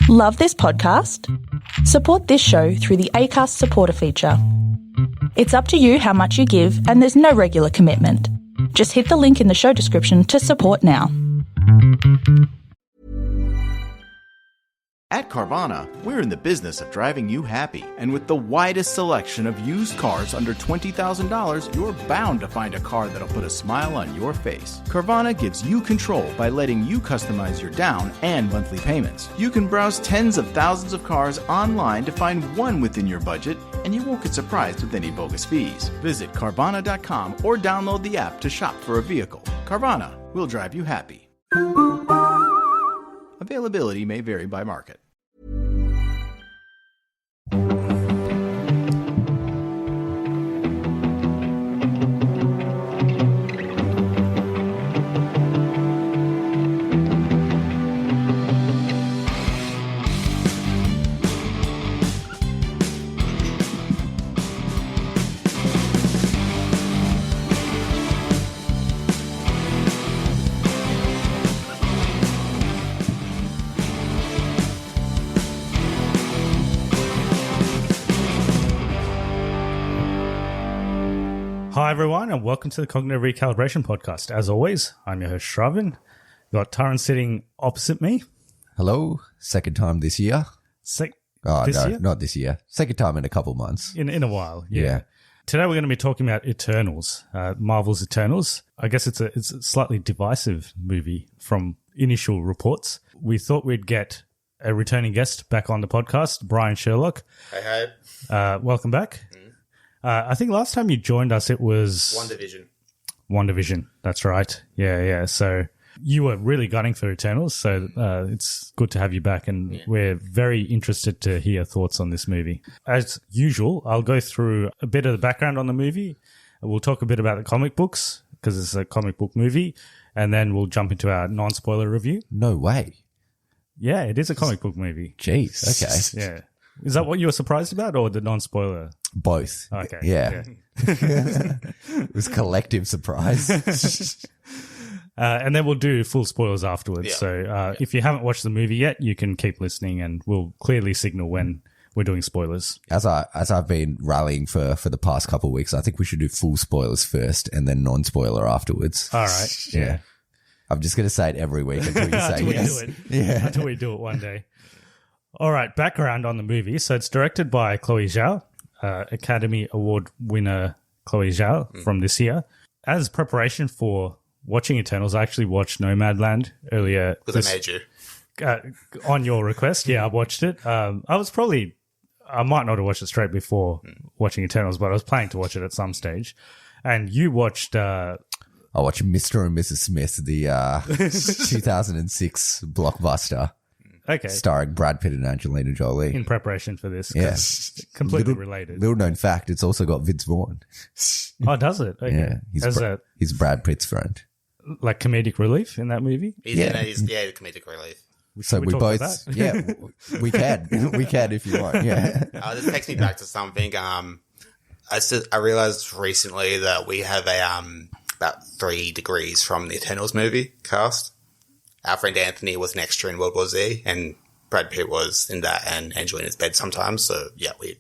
Love this podcast? Support this show through the Acast supporter feature. It's up to you how much you give, and there's no regular commitment. Just hit the link in the show description to support now. At Carvana, we're in the business of driving you happy. And with the widest selection of used cars under $20,000, you're bound to find a car that'll put a smile on your face. Carvana gives you control by letting you customize your down and monthly payments. You can browse tens of thousands of cars online to find one within your budget, and you won't get surprised with any bogus fees. Visit Carvana.com or download the app to shop for a vehicle. Carvana, we'll drive you happy. Availability may vary by market. Hi, everyone, and welcome to the Cognitive Recalibration Podcast. As always, I'm your host, Shravan. Got Taran sitting opposite me. Hello. Second time this year. This no, year? not this year. Second time in a couple months. In a while, yeah. Yeah. Today we're going to be talking about Eternals, Marvel's Eternals. I guess it's a slightly divisive movie from initial reports. We thought we'd get a returning guest back on the podcast, Brian Sherlock. Hey. Welcome back. I think last time you joined us, it was WandaVision. That's right. Yeah. So you were really gunning for Eternals, so it's good to have you back, and we're very interested to hear your thoughts on this movie. As usual, I'll go through a bit of the background on the movie. We'll talk a bit about the comic books, because it's a comic book movie, and then we'll jump into our non-spoiler review. No way. Yeah, it is a comic book movie. Jeez. Okay. Yeah. Is that what you were surprised about, or the non-spoiler? Both. Okay. Yeah. It was collective surprise. And then we'll do full spoilers afterwards. Yeah. So if you haven't watched the movie yet, you can keep listening, and we'll clearly signal when we're doing spoilers. As I've been rallying for the past couple of weeks, I think we should do full spoilers first and then non-spoiler afterwards. All right. Yeah. I'm just going to say it every week until you say Until we yes. do it. Yeah. Until we do it one day. All right. Background on the movie. So it's directed by Chloe Zhao, Academy Award winner Chloe Zhao from this year. As preparation for watching Eternals, I actually watched Nomadland earlier. Because I made you. On your request. Yeah, I watched it. I might not have watched it straight before watching Eternals, but I was planning to watch it at some stage. And you watched... I watched Mr. and Mrs. Smith, the 2006 blockbuster. Okay. Starring Brad Pitt and Angelina Jolie. In preparation for this. Yeah. Completely related. Little known fact, it's also got Vince Vaughn. Oh, does it? Okay. Yeah. He's Brad Pitt's friend. Like comedic relief in that movie? He's the comedic relief. So we talk both, about that? yeah, we can. We can if you want, yeah. This takes me back to something. I realized recently that we have about 3 degrees from the Eternals movie cast. Our friend Anthony was an extra in World War Z, and Brad Pitt was in that, and Angelina's bed sometimes. So yeah, we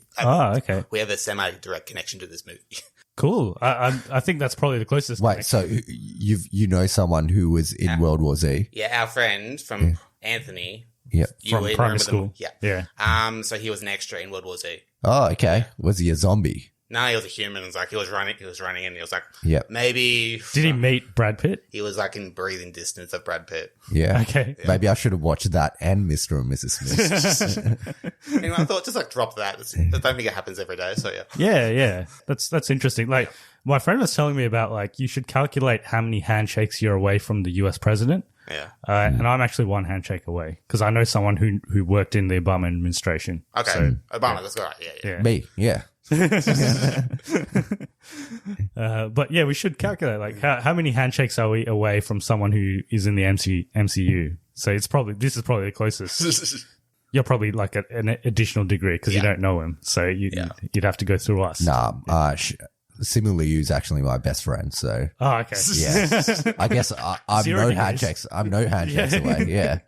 have a semi-direct connection to this movie. Cool. I think that's probably the closest. Wait, connection. so you know someone who was in World War Z? Yeah, our friend from Anthony. Yeah, from primary school. Yeah. So he was an extra in World War Z. Oh, okay. Was he a zombie? No, he was a human. It was like he was running, and he was like, yeah, maybe. Did he meet Brad Pitt? He was like in breathing distance of Brad Pitt. Yeah. Okay. Yeah. Maybe I should have watched that and Mr. and Mrs. Smith. Anyway, I thought just like drop that. I don't think it happens every day. So yeah. Yeah. That's interesting. Like my friend was telling me about like you should calculate how many handshakes you're away from the US president. Yeah. And I'm actually one handshake away because I know someone who worked in the Obama administration. Okay. So, Obama, that's all right. Yeah. Me, yeah. But yeah, we should calculate like how many handshakes are we away from someone who is in the MCU. So this is probably the closest. You're probably like an additional degree because you don't know him. So you'd have to go through us. Nah, Similarly, you's actually my best friend, so. Oh, okay. Yeah. I guess I'm Zero no degrees. handshakes. I'm no handshakes away. Yeah.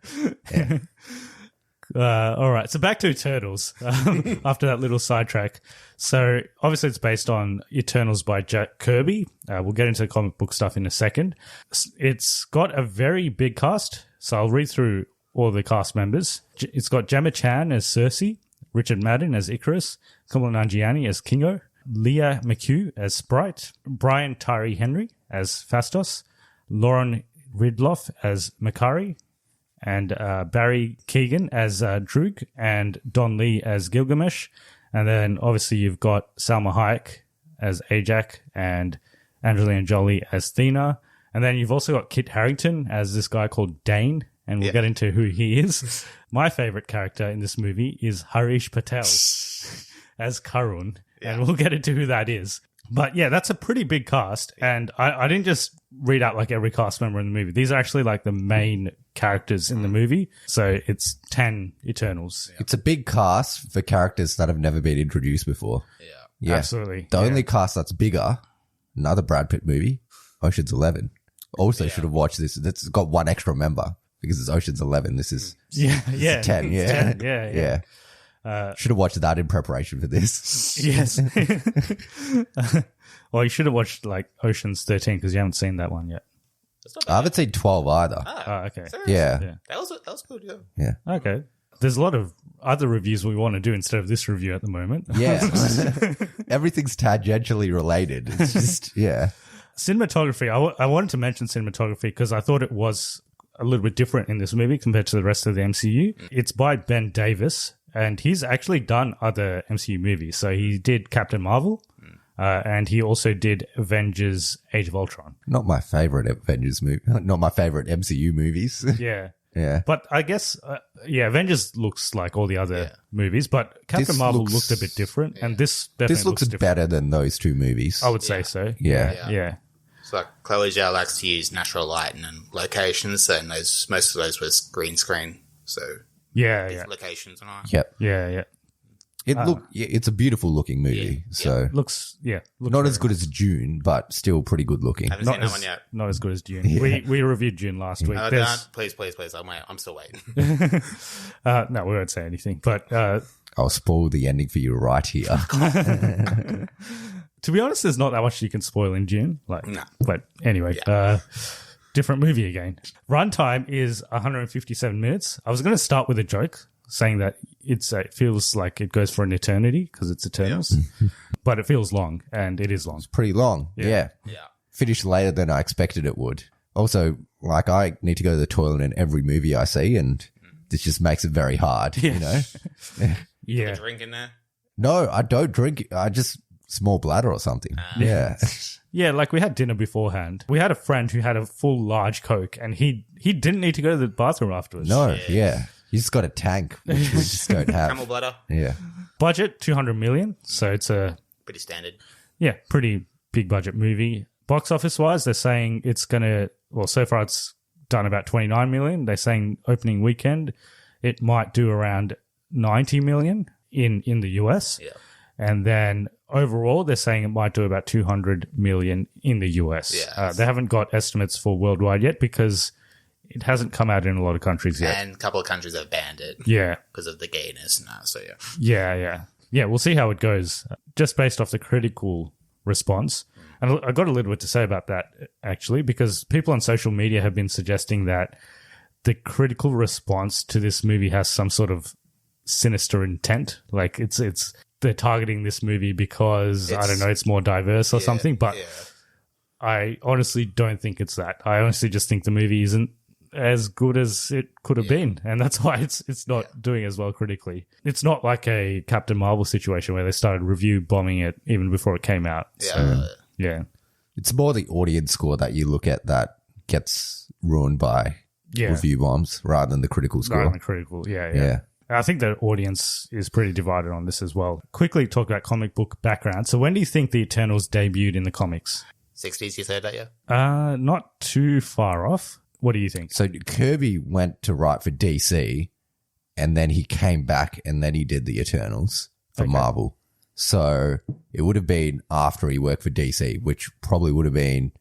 All right, so back to Eternals after that little sidetrack. So obviously it's based on Eternals by Jack Kirby. We'll get into the comic book stuff in a second. It's got a very big cast, so I'll read through all the cast members. It's got Gemma Chan as Cersei, Richard Madden as Icarus, Kumail Nanjiani as Kingo, Leah McHugh as Sprite, Brian Tyree Henry as Fastos, Lauren Ridloff as Makari, and Barry Keegan as Droog, and Don Lee as Gilgamesh. And then obviously you've got Salma Hayek as Ajak and Angelina Jolie as Thena. And then you've also got Kit Harington as this guy called Dane, and we'll get into who he is. My favorite character in this movie is Harish Patel as Karun, and we'll get into who that is. But yeah, that's a pretty big cast, and I didn't just read out like every cast member in the movie. These are actually like the main characters in the movie. So it's 10 Eternals. It's a big cast for characters that have never been introduced before. Yeah. Absolutely. The only cast that's bigger, another Brad Pitt movie, Ocean's 11. Also should have watched this. It's got one extra member because it's Ocean's 11. This is 10. Yeah. 10, yeah. Should have watched that in preparation for this. Yes. Well, you should have watched like Ocean's 13 because you haven't seen that one yet. I haven't seen 12 either. Oh, okay. Serious? Yeah. That was good, Yeah. Okay. There's a lot of other reviews we want to do instead of this review at the moment. Yeah. Everything's tangentially related. It's just, yeah. Cinematography. I wanted to mention cinematography because I thought it was a little bit different in this movie compared to the rest of the MCU. It's by Ben Davis, and he's actually done other MCU movies. So he did Captain Marvel, and he also did Avengers Age of Ultron. Not my favorite Avengers movie. Not my favorite MCU movies. Yeah. Yeah. But I guess, Avengers looks like all the other movies, but Captain This Marvel looks- looked a bit different, and this definitely This looks different. better than those two movies. I would say so. Yeah. Yeah. So like Chloe Zhao likes to use natural lighting and locations, and most of those was green screen. So Yeah. locations and all. Yep. Yeah. It's a beautiful looking movie. So Looks not as good as June, but still pretty good looking. Haven't seen that one yet. Not as good as Dune. We reviewed Dune last week. There's- Please. I'm still waiting. no, we won't say anything. But I'll spoil the ending for you right here. to be honest, there's not that much you can spoil in Dune. No. But anyway, different movie again. Runtime is 157 minutes. I was going to start with a joke saying that it feels like it goes for an eternity because it's Eternals, but it feels long, and it is long. Pretty long. Yeah. Finished later than I expected it would. Also, like, I need to go to the toilet in every movie I see, and this just makes it very hard, you know? Yeah. A drink in there. No, I don't drink. I just small bladder or something. Yeah. Yeah, like we had dinner beforehand. We had a friend who had a full large Coke, and he didn't need to go to the bathroom afterwards. No, yeah. You just got a tank, which we just don't have. Camel bladder. Yeah. Budget, 200 million. So it's a, Pretty standard. pretty big budget movie. Box office wise, they're saying it's going to, well, so far it's done about 29 million. They're saying opening weekend, it might do around 90 million in the US. Yeah. And then overall, they're saying it might do about 200 million in the US. Yeah. They haven't got estimates for worldwide yet because it hasn't come out in a lot of countries yet. And a couple of countries have banned it. Yeah. Because of the gayness and that. So yeah. Yeah, we'll see how it goes just based off the critical response. And I got a little bit to say about that, actually, because people on social media have been suggesting that the critical response to this movie has some sort of sinister intent. Like they're targeting this movie because, I don't know, it's more diverse or something. But I honestly don't think it's that. I honestly just think the movie isn't as good as it could have been, and that's why it's not doing as well critically. It's not like a Captain Marvel situation where they started review bombing it even before it came out. Yeah. It's more the audience score that you look at that gets ruined by review bombs rather than the critical score. Rather than critical, yeah. I think the audience is pretty divided on this as well. Quickly talk about comic book background. So when do you think the Eternals debuted in the comics? 60s, you said that, yeah? Not too far off. What do you think? So Kirby went to write for DC, and then he came back, and then he did the Eternals for Marvel. So it would have been after he worked for DC, which probably would have been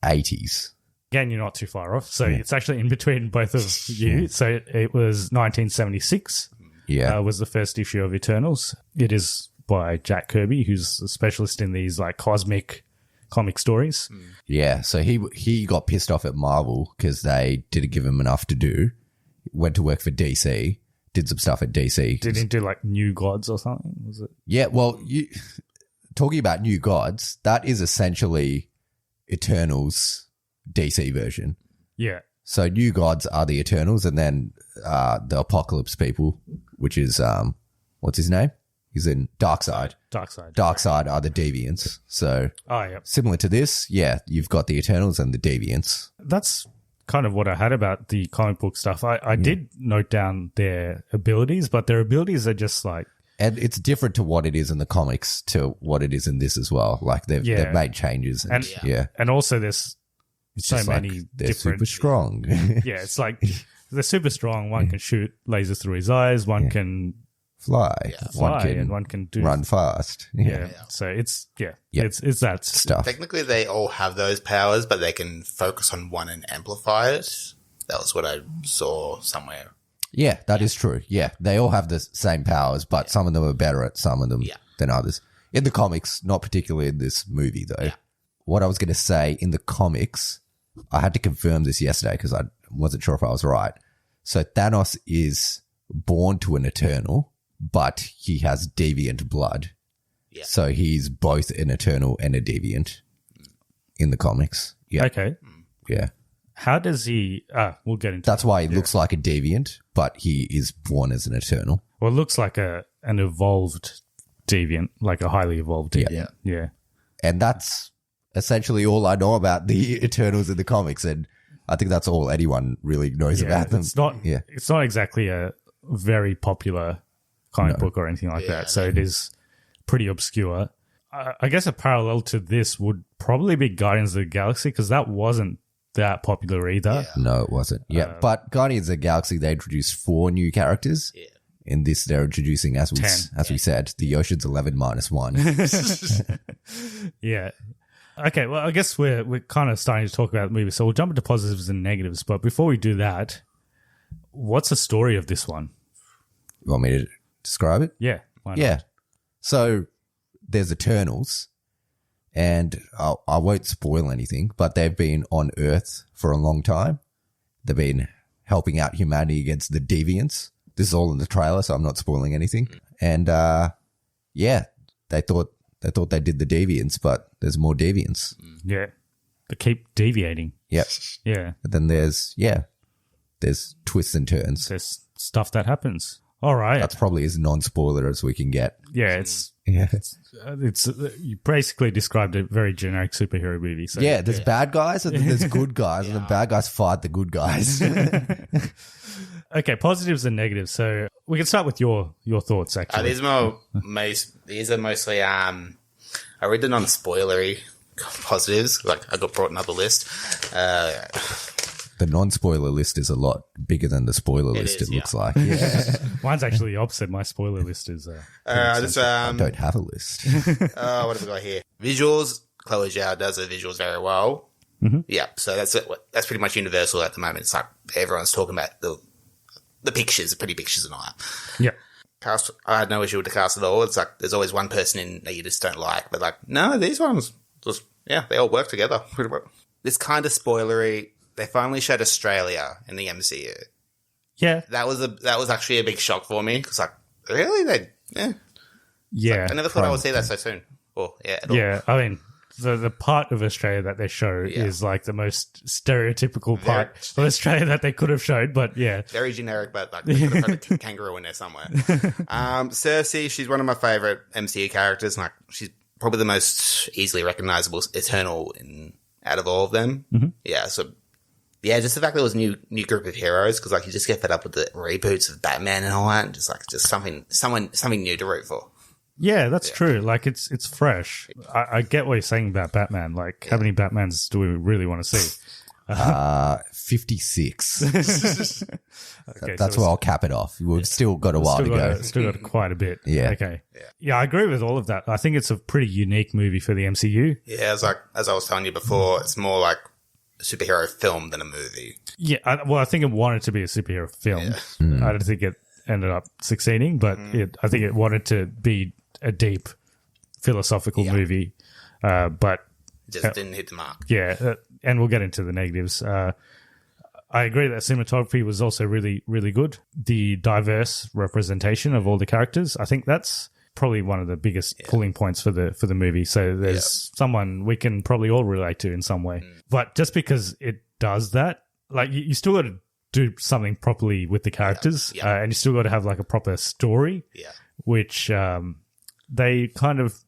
80s. Again, you're not too far off. So it's actually in between both of you. So it was 1976. Yeah. Was the first issue of Eternals. It is by Jack Kirby, who's a specialist in these like cosmic comic stories. Yeah, so he got pissed off at Marvel because they didn't give him enough to do. Went to work for DC, did some stuff at DC. Did he do like New Gods or something? Was it? Yeah, well, talking about New Gods, that is essentially Eternals DC version. Yeah. So New Gods are the Eternals, and then the Apocalypse people, which is what's his name? He's in Darkseid. Darkseid are the Deviants. So similar to this, you've got the Eternals and the Deviants. That's kind of what I had about the comic book stuff. I did note down their abilities, but their abilities are just like... And it's different to what it is in the comics to what it is in this as well. Like they've made changes. And also there's so many they're different... super strong. Yeah, it's like they're super strong. One can shoot lasers through his eyes. One can... Fly, and one can do run fast. So it's it's that stuff. Technically, they all have those powers, but they can focus on one and amplify it. That was what I saw somewhere. Yeah, that is true. Yeah, they all have the same powers, but some of them are better at some of them than others. In the comics, not particularly in this movie, though. Yeah. What I was going to say, in the comics, I had to confirm this yesterday because I wasn't sure if I was right. So Thanos is born to an Eternal, but he has deviant blood. Yeah. So he's both an Eternal and a deviant in the comics. Yeah. Okay. Yeah. How does he... we'll get into That's why he looks like a deviant, but he is born as an Eternal. Well, it looks like an evolved deviant, like a highly evolved deviant. Yeah. And that's essentially all I know about the Eternals in the comics, and I think that's all anyone really knows about them. It's not exactly a very popular comic book or anything like that, so it is pretty obscure. I guess a parallel to this would probably be Guardians of the Galaxy, because that wasn't that popular either. No, it wasn't. But Guardians of the Galaxy, they introduced 4 new characters. In this, they're introducing, as we said, the Ocean's 11 minus 1. Yeah. Okay, well, I guess we're kind of starting to talk about the movie, so we'll jump into positives and negatives. But before we do that, what's the story of this one? You want me to describe it? Yeah. Why not? Yeah. So there's Eternals, and I won't spoil anything, but they've been on Earth for a long time. They've been helping out humanity against the Deviants. This is all in the trailer, so I'm not spoiling anything. And they thought they did the Deviants, but there's more Deviants. Yeah. They keep deviating. Yep. Yeah. But then there's twists and turns. There's stuff that happens. All right. That's probably as non-spoiler as we can get. Yeah, it's you basically described a very generic superhero movie. So there's bad guys and then there's good guys, and the bad guys fight the good guys. Okay, positives and negatives. So we can start with your thoughts. Actually, these are mostly I read the non-spoilery positives. Like I got brought another list. The non-spoiler list is a lot bigger than the spoiler list, it looks like. Yeah. Mine's actually the opposite. My spoiler list is... I don't have a list. What have we got here? Visuals. Chloe Zhao does the visuals very well. Mm-hmm. Yeah, so that's pretty much universal at the moment. It's like everyone's talking about the pictures, the pretty pictures and all that. Yeah. Cast. I had no issue with the cast at all. It's like there's always one person in that you just don't like, but like, no, these ones just, they all work together pretty well. This kind of spoilery... They finally showed Australia in the MCU. Yeah. That was actually a big shock for me. Because, like, really? Yeah. Like, I never thought I would see that so soon. I mean, the part of Australia that they show is, like, the most stereotypical part of Australia that they could have showed, but yeah. Very generic, but, like, they could have had a kangaroo in there somewhere. Cersei, she's one of my favourite MCU characters. Like, she's probably the most easily recognisable Eternal out of all of them. Mm-hmm. Yeah, so... Yeah, just the fact that it was a new group of heroes, because like you just get fed up with the reboots of Batman and all that, and just something new to root for. Yeah, that's true. Like it's fresh. I get what you're saying about Batman. Like, how many Batmans do we really want to see? 56. Okay, that's where I'll cap it off. We've still got a while to go. Still got quite a bit. Yeah. Okay. Yeah, I agree with all of that. I think it's a pretty unique movie for the MCU. Yeah, as I was telling you before, it's more like superhero film than a movie. Yeah, I think it wanted to be a superhero film. Yeah. I don't think it ended up succeeding, but I think it wanted to be a deep philosophical movie, but it just didn't hit the mark. Yeah, and we'll get into the negatives. I agree that cinematography was also really, really good. The diverse representation of all the characters, I think that's probably one of the biggest pulling points for the movie. So there's someone we can probably all relate to in some way. But just because it does that, like you still got to do something properly with the characters, and you still got to have like a proper story, which they kind of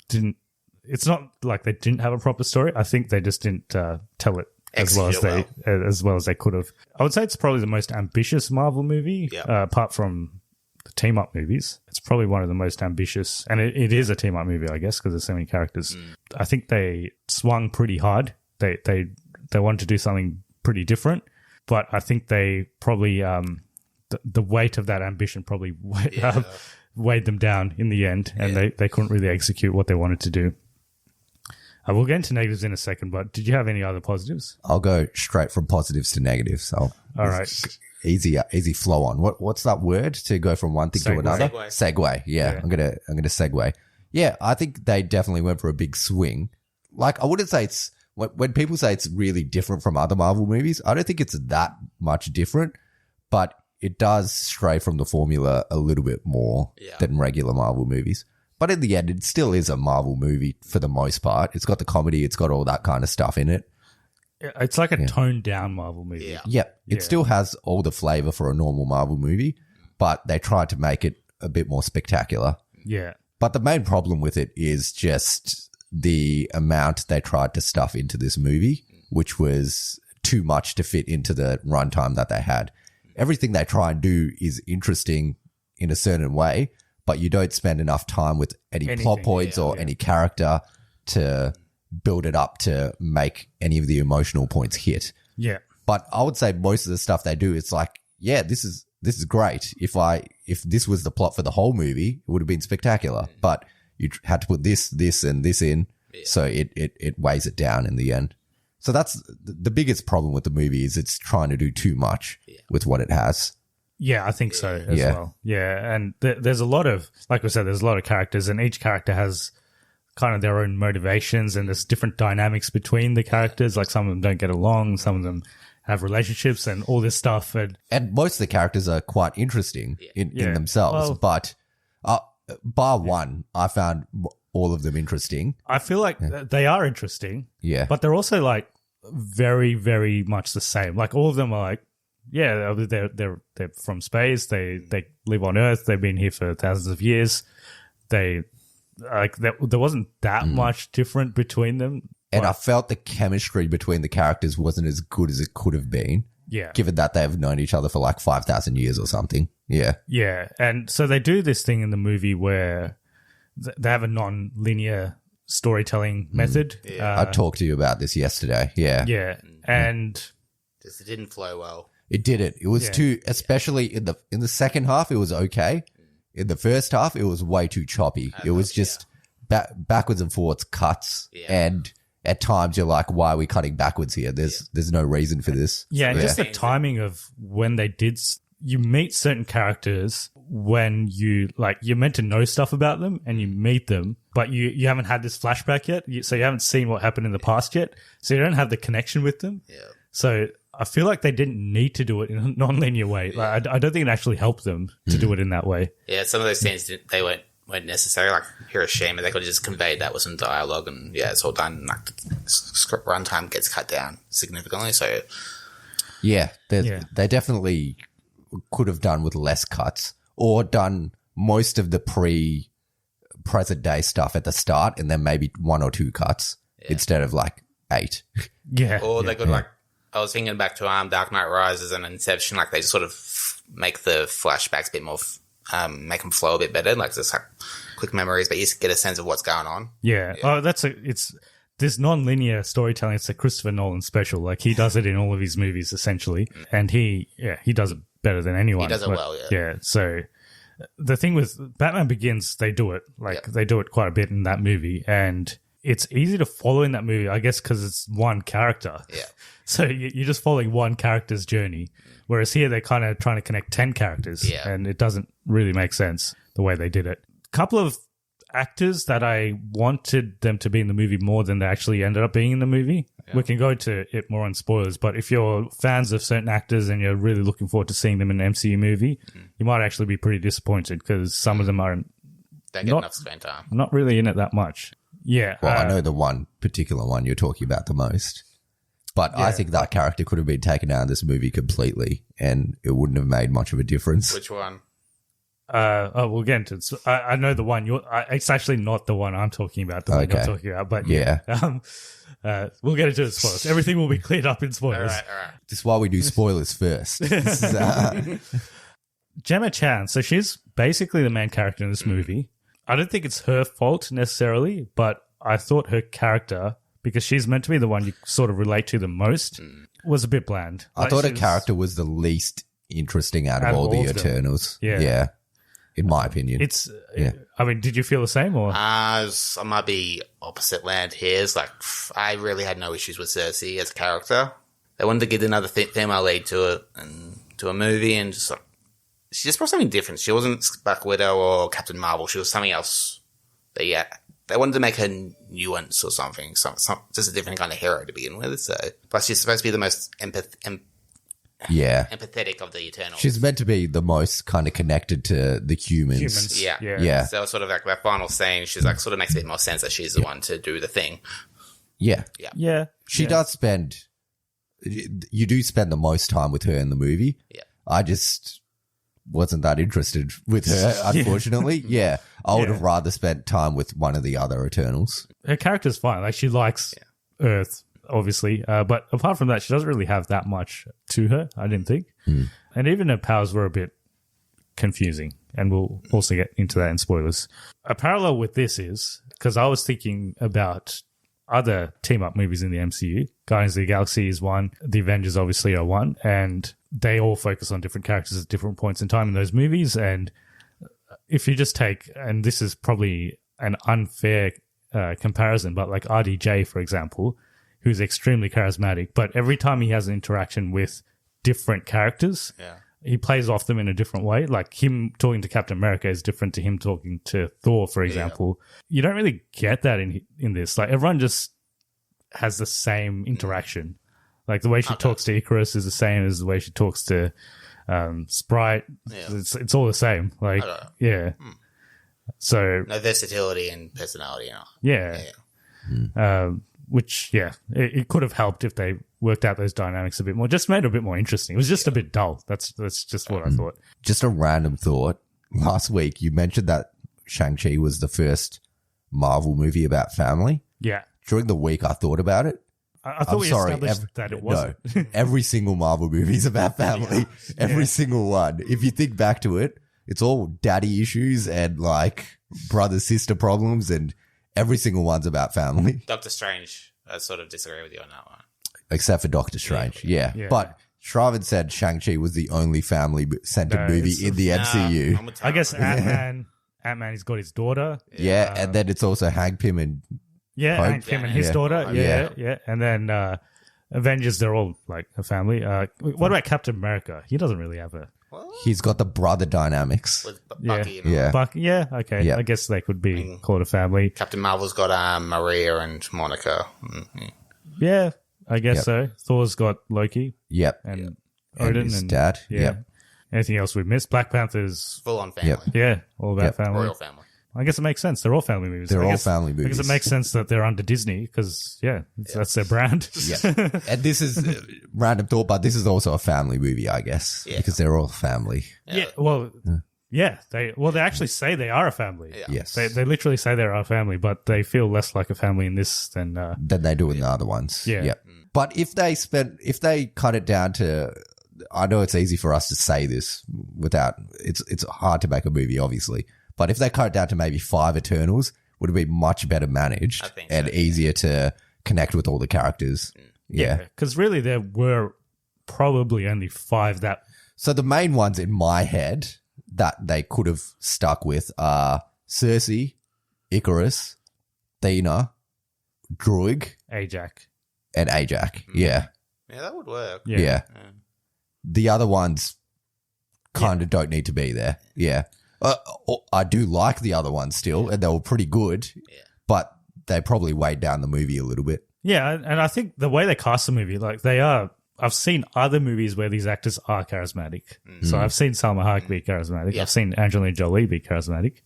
didn't. It's not like they didn't have a proper story. I think they just didn't tell it as well as they could have. I would say it's probably the most ambitious Marvel movie, apart from the team up movies. It's probably one of the most ambitious, and it is a team up movie, I guess, because there's so many characters. I think they swung pretty hard. They wanted to do something pretty different, but I think they probably the weight of that ambition probably weighed them down in the end, and they couldn't really execute what they wanted to do. We'll get into negatives in a second, but did you have any other positives? I'll go straight from positives to negatives. So all right, easy flow on. What's that word to go from one thing to another? Segue. Yeah, I'm gonna segue. Yeah, I think they definitely went for a big swing. Like I wouldn't say it's when people say it's really different from other Marvel movies. I don't think it's that much different, but it does stray from the formula a little bit more than regular Marvel movies. But in the end, it still is a Marvel movie for the most part. It's got the comedy. It's got all that kind of stuff in it. It's like a toned down Marvel movie. Yeah. It still has all the flavor for a normal Marvel movie, but they tried to make it a bit more spectacular. Yeah. But the main problem with it is just the amount they tried to stuff into this movie, which was too much to fit into the runtime that they had. Everything they try and do is interesting in a certain way, but you don't spend enough time with any plot points or any character to build it up to make any of the emotional points hit. Yeah. But I would say most of the stuff they do, it's like, yeah, this is great. If this was the plot for the whole movie, it would have been spectacular. But you had to put this, and this in, so it weighs it down in the end. So that's the biggest problem with the movie is it's trying to do too much with what it has. Yeah, I think so as well. Yeah, and there's a lot of, like we said, there's a lot of characters, and each character has kind of their own motivations, and there's different dynamics between the characters. Like some of them don't get along, some of them have relationships and all this stuff. And most of the characters are quite interesting in themselves, but bar one, I found all of them interesting. I feel like they are interesting. Yeah. But they're also like very, very much the same. Like all of them are like, yeah, they're from space. They live on Earth. They've been here for thousands of years. There wasn't that much different between them. And I felt the chemistry between the characters wasn't as good as it could have been. Yeah. Given that they've known each other for like 5,000 years or something. Yeah. Yeah. And so they do this thing in the movie where they have a non-linear storytelling method. Yeah. I talked to you about this yesterday. Yeah. Yeah. And it didn't flow well. It didn't. It was too, especially in the second half, it was okay. In the first half, it was way too choppy. It was just backwards and forwards cuts. Yeah. And at times you're like, why are we cutting backwards here? There's no reason for this. Yeah. And just the timing of when they did, you meet certain characters when you're meant to know stuff about them and you meet them, but you haven't had this flashback yet. So you haven't seen what happened in the past yet. So you don't have the connection with them. Yeah. So I feel like they didn't need to do it in a non-linear way. Like, I don't think it actually helped them to do it in that way. Yeah, some of those scenes, they weren't necessary. Like Hiroshima, they could have just conveyed that with some dialogue, and it's all done. Like the script runtime gets cut down significantly. So they definitely could have done with less cuts or done most of the present day stuff at the start, and then maybe 1 or 2 cuts instead of like 8. Yeah, or they could I was thinking back to Dark Knight Rises and Inception, like they just sort of make the flashbacks a bit more, make them flow a bit better, like just like quick memories, but you just get a sense of what's going on. Yeah. Oh, it's this non-linear storytelling. It's a Christopher Nolan special. Like he does it in all of his movies essentially, and he does it better than anyone. He does it well. Yeah. So the thing with Batman Begins, they do it they do it quite a bit in that movie, and it's easy to follow in that movie, I guess, because it's one character. Yeah. So you're just following one character's journey, whereas here they're kind of trying to connect 10 characters, and it doesn't really make sense the way they did it. A couple of actors that I wanted them to be in the movie more than they actually ended up being in the movie. Yeah. We can go to it more on spoilers, but if you're fans of certain actors and you're really looking forward to seeing them in an MCU movie, you might actually be pretty disappointed because some of them are don't get enough screen time. Not really in it that much. Yeah. Well, I know the one particular one you're talking about the most. But I think that character could have been taken out of this movie completely and it wouldn't have made much of a difference. Which one? We'll get into it. I know the one it's actually not the one I'm talking about, the one you're talking about, but we'll get into it in spoilers. Everything will be cleared up in spoilers. All right. This is why we do spoilers first. Gemma Chan, so she's basically the main character in this movie. I don't think it's her fault necessarily, but I thought her character, because she's meant to be the one you sort of relate to the most, was a bit bland. I thought her character was the least interesting out of all the Eternals. Yeah. In my opinion. I mean, did you feel the same or? I might be opposite land here. It's like, I really had no issues with Cersei as a character. They wanted to get another female lead to a movie and just like, she just brought something different. She wasn't Black Widow or Captain Marvel. She was something else. But yeah, they wanted to make her nuance or something. Just a different kind of hero to begin with. So, plus she's supposed to be the most empathetic of the Eternals. She's meant to be the most kind of connected to the humans. Yeah. So sort of like that final scene, she's like sort of makes a bit more sense that she's the one to do the thing. Yeah. She does you do spend the most time with her in the movie. Yeah. I just wasn't that interested with her, unfortunately. I would have rather spent time with one of the other Eternals. Her character's fine. Like, she likes Earth, obviously. But apart from that, she doesn't really have that much to her, I didn't think. And even her powers were a bit confusing. And we'll also get into that in spoilers. A parallel with this is, because I was thinking about other team-up movies in the MCU. Guardians of the Galaxy is one. The Avengers obviously are one. And they all focus on different characters at different points in time in those movies. And if you just take, and this is probably an unfair comparison, but like RDJ, for example, who's extremely charismatic, but every time he has an interaction with different characters, he plays off them in a different way. Like him talking to Captain America is different to him talking to Thor, for example. You don't really get that in this. Like everyone just has the same interaction. Like the way she talks to Icarus is the same as the way she talks to Sprite. It's all the same. Like, So no versatility and personality. Which, it could have helped if they worked out those dynamics a bit more. Just made it a bit more interesting. It was just a bit dull. That's just what I thought. Just a random thought. Last week, you mentioned that Shang-Chi was the first Marvel movie about family. Yeah. During the week, I thought about it. I thought we established that it wasn't. No, every single Marvel movie is about family. Every single one. If you think back to it, it's all daddy issues and like brother-sister problems, and every single one's about family. Doctor Strange, I sort of disagree with you on that one. Except for Doctor Strange, But Shravan said Shang-Chi was the only family-centered movie in the MCU. I guess Ant-Man, he's got his daughter. And then it's also Hank Pym and Hank Pym and his daughter. And then Avengers, they're all like a family. What about Captain America? He doesn't really have a... He's got the brother dynamics. With Bucky and all. Bucky, okay. Yeah. I guess they could be called a family. Captain Marvel's got Maria and Monica. Yeah, I guess so. Thor's got Loki. And Odin and his dad. Anything else we've missed? Black Panther's... Full on family. Yeah, all about family. Royal family. I guess it makes sense. They're all family movies. They're all family movies. I guess it makes sense that they're under Disney because, that's their brand. And this is random thought, but this is also a family movie, I guess, because they're all family. They actually say they are a family. Yes. They literally say they're a family, but they feel less like a family in this than they do in the other ones. But if they cut it down to, I know it's easy for us to say this without, it's hard to make a movie, obviously. But if they cut it down to maybe 5 Eternals, would it be much better managed and easier to connect with all the characters? Because really there were probably only 5 that... So the main ones in my head that they could have stuck with are Cersei, Icarus, Thena, Druig, Ajax. and Ajax. Yeah. Yeah, that would work. Yeah. The other ones kind of don't need to be there. Yeah. I do like the other ones still, and they were pretty good, but they probably weighed down the movie a little bit. Yeah, and I think the way they cast the movie, like they are, I've seen other movies where these actors are charismatic. So I've seen Salma Hayek be charismatic. Yeah. I've seen Angelina Jolie be charismatic.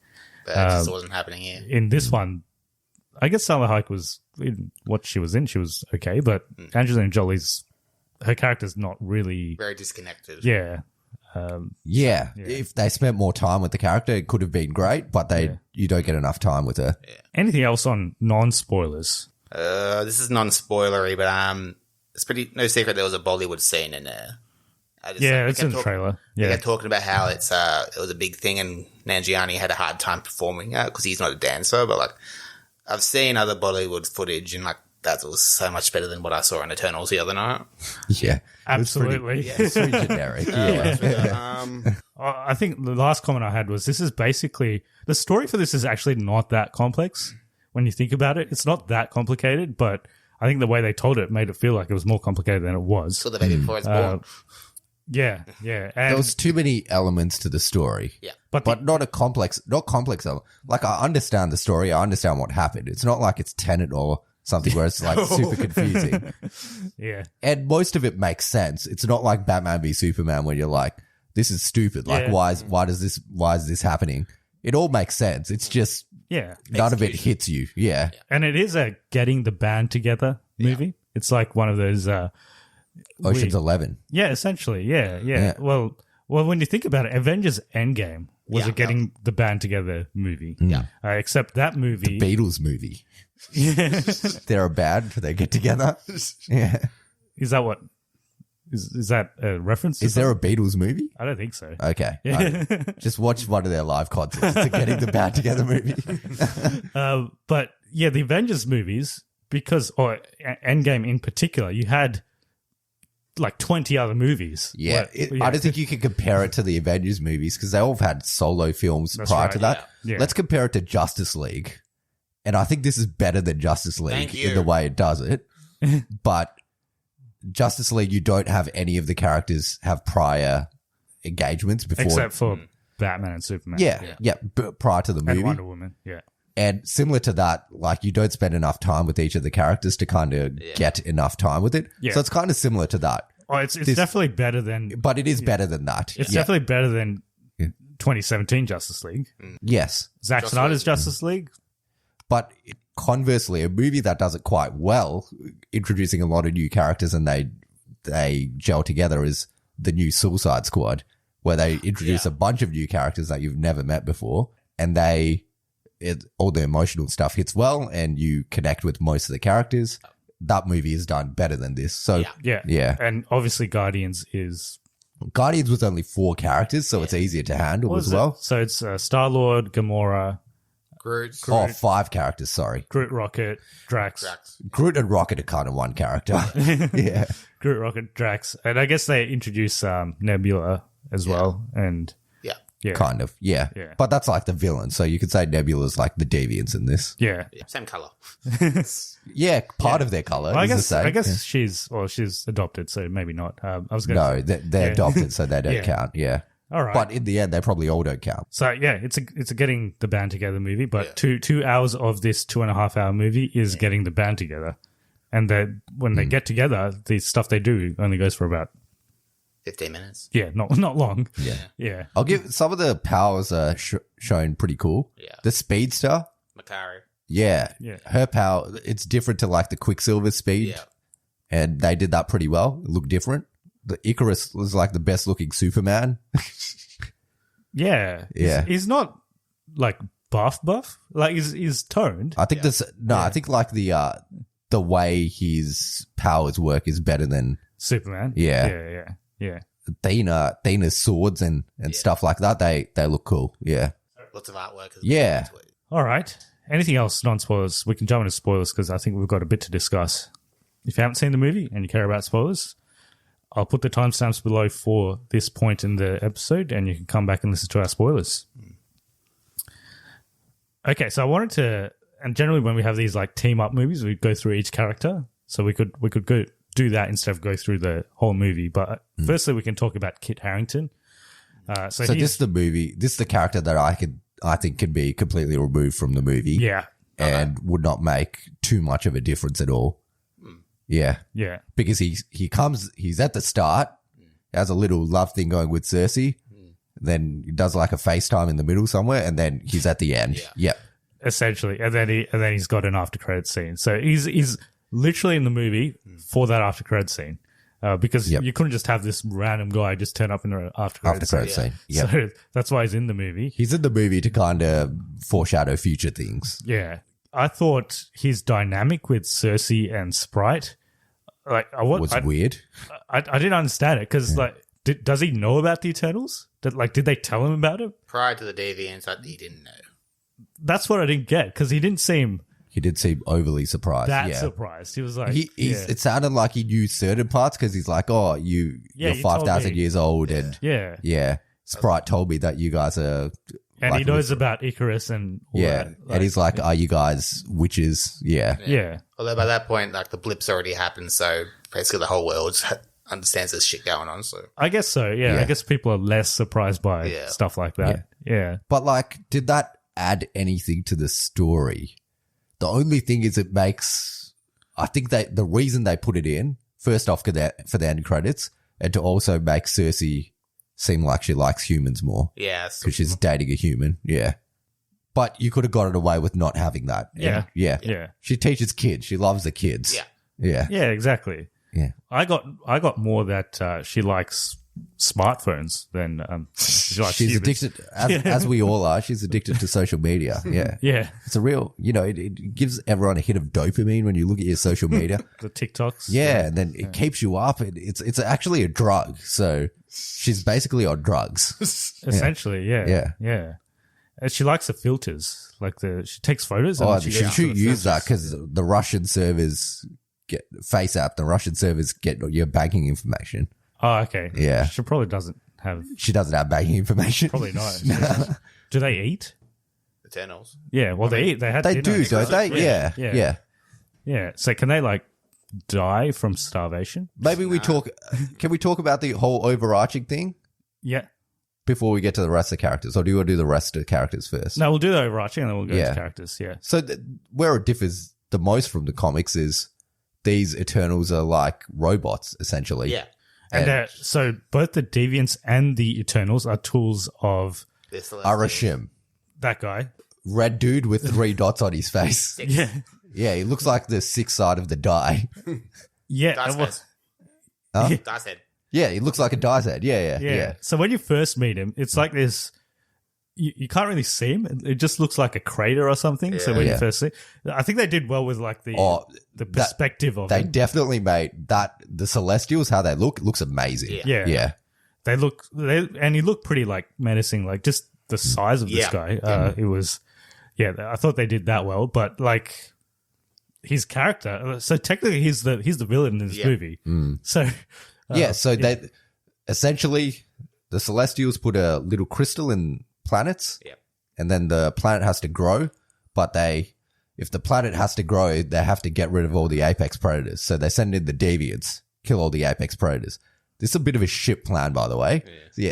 But that just wasn't happening here. In this one, I guess Salma Hayek was, in what she was in, she was okay, but Angelina Jolie's, her character's not really, Very disconnected. yeah. Yeah. If they spent more time with the character, it could have been great, but you don't get enough time with her. Anything else on non-spoilers? This is non-spoilery, but it's pretty no secret there was a Bollywood scene in there. It's in the trailer. They Yeah. kept talking about how it was a big thing and Nanjiani had a hard time performing because he's not a dancer, but like I've seen other Bollywood footage and like that was so much better than what I saw in Eternals the other night. Yeah. Absolutely. It's pretty generic. I think the last comment I had was this is basically, the story for this is actually not that complex when you think about it. It's not that complicated, but I think the way they told it made it feel like it was more complicated than it was. So the baby before it's born. Yeah. And There was too many elements to the story. Yeah. But not complex element. Like, I understand the story. I understand what happened. It's not like it's Tenet or something where it's like super confusing. yeah. And most of it makes sense. It's not like Batman v Superman where you're like, this is stupid. Like, why is this happening? It all makes sense. It's just none of it hits you. Yeah. And it is a getting the band together movie. It's like one of those Ocean's 11. Yeah, essentially. Yeah. Well, when you think about it, Avengers Endgame was a getting the band together movie. Yeah. Except that movie, Beatles movie. They're a band. They get together. Yeah. is that what? Is that a reference to Is there a something? Beatles movie? I don't think so. Okay. Just watch one of their live concerts. It's a Getting the Band Together movie. But yeah, the Avengers movies, or Endgame in particular, you had like 20 other movies. Yeah. I don't think you can compare it to the Avengers movies because they all have had solo films prior to that. Yeah. Let's compare it to Justice League. And I think this is better than Justice League Thank you. in the way it does it. But Justice League, you don't have any of the characters have prior engagements before. Except for Batman and Superman. Yeah. Prior to the movie. And Wonder Woman. Yeah. And similar to that, like you don't spend enough time with each of the characters to kind of get enough time with it. Yeah. So it's kind of similar to that. Oh, it's definitely better than. But it is better than that. It's definitely better than 2017 Justice League. Yes. Zack Snyder's Justice League. But conversely, a movie that does it quite well, introducing a lot of new characters and they gel together, is the new Suicide Squad, where they introduce a bunch of new characters that you've never met before, and all the emotional stuff hits well, and you connect with most of the characters. That movie is done better than this. So Yeah. And obviously Guardians was only 4 characters, so it's easier to handle as well. So it's Star-Lord, Gamora, Groot. 5 characters, sorry. Groot, Rocket, Drax. Groot and Rocket are kind of one character. Yeah. Groot, Rocket, Drax. And I guess they introduce Nebula as well. And yeah. Kind of, yeah. But that's like the villain, so you could say Nebula's like the deviants in this. Yeah. Same color. Yeah, part of their color Well, is the same. I guess she's adopted, so maybe not. I was going No, they're adopted, so they don't count, yeah. All right. But in the end, they probably all don't count. So yeah, it's a getting the band together movie, but 2 hours of this 2.5 hour movie is getting the band together. And when they get together, the stuff they do only goes for about 15 minutes. Yeah, not long. Yeah. I'll give some of the powers are shown pretty cool. Yeah. The speedster. Makari. Yeah. Yeah. Her power, it's different to like the Quicksilver speed. Yeah. And they did that pretty well. It looked different. The Icarus was like the best looking Superman. Yeah. Yeah. He's not like buff. Like he's toned. I think I think like the way his powers work is better than Superman. Yeah. Yeah. Athena's swords and stuff like that. They look cool. Yeah. Lots of artwork. Yeah. All right. Anything else non-spoilers? We can jump into spoilers because I think we've got a bit to discuss. If you haven't seen the movie and you care about spoilers, I'll put the timestamps below for this point in the episode and you can come back and listen to our spoilers. Okay, so I wanted to and generally when we have these like team up movies, we go through each character. So we could go do that instead of go through the whole movie. But firstly, we can talk about Kit Harington. So this is the movie. This is the character that I think can be completely removed from the movie. Yeah. And would not make too much of a difference at all. Yeah. Yeah. Because he's at the start, has a little love thing going with Cersei, then he does like a FaceTime in the middle somewhere, and then he's at the end. Yep. Essentially. And then he's got an after credit scene. So he's literally in the movie for that after credit scene. Because you couldn't just have this random guy just turn up in an after credit scene. Yep. So that's why he's in the movie. He's in the movie to kind of foreshadow future things. Yeah. I thought his dynamic with Cersei and Sprite, was weird. I didn't understand it because does he know about the Eternals? Did they tell him about it? Prior to the deviants, he didn't know. That's what I didn't get because he didn't seem... He did seem overly surprised. Surprised. He was like... It sounded like he knew certain parts because he's like, oh, you're 5,000 years old and... Yeah. Sprite told me that you guys are... And he knows about Icarus and all that. And he's like, are you guys witches? Yeah. Although by that point, the blip's already happened, so basically the whole world understands there's shit going on. So I guess so, yeah. I guess people are less surprised by stuff like that. Yeah. But did that add anything to the story? The only thing is it makes... I think the reason they put it in, first off for the end credits, and to also make Cersei seem like she likes humans more. Yeah. Because she's dating a human. Yeah. But you could have got it away with not having that. Yeah. Yeah. She teaches kids. She loves the kids. Yeah. Yeah, exactly. Yeah. I got more that she likes smartphones than she likes she's humans. addicted, as we all are, she's addicted to social media. Yeah. Yeah. It's a real, it gives everyone a hit of dopamine when you look at your social media. The TikToks. Yeah, and then it keeps you up. It's actually a drug. So she's basically on drugs. Essentially, yeah. And she likes the filters. She takes photos. Oh, and she should use that because the Russian servers get FaceApp. The Russian servers get your banking information. Oh, okay. Yeah. She probably doesn't have... She doesn't have banking information. Probably not. Do they eat? Eternals. Yeah, well, they eat. They had They dinner. do, don't they? Yeah. So can they, die from starvation? Maybe we talk... Can we talk about the whole overarching thing? Yeah. Before we get to the rest of the characters? Or do you want to do the rest of the characters first? No, we'll do the overarching and then we'll go to characters, yeah. So where it differs the most from the comics is these Eternals are like robots, essentially. Yeah. And so both the Deviants and the Eternals are tools of Arashim. That guy. Red dude with 3 dots on his face. Yeah. Yeah, he looks like the 6th side of the die. Yeah. Dice head. Yeah, he looks like a dice head. Yeah. So when you first meet him, it's like this... You can't really see him. It just looks like a crater or something. So when you first see... I think they did well with the perspective of They him. definitely made that... The Celestials, how they looks amazing. Yeah. They look... and he looked pretty menacing. Just the size of this guy. It was... Yeah, I thought they did that well. But his character... So technically he's the villain in this movie. So... They... Essentially, the Celestials put a little crystal in... planets, and then the planet has to grow, but if the planet has to grow, they have to get rid of all the apex predators, so they send in the Deviants, kill all the apex predators. This is a bit of a shit plan, by the way.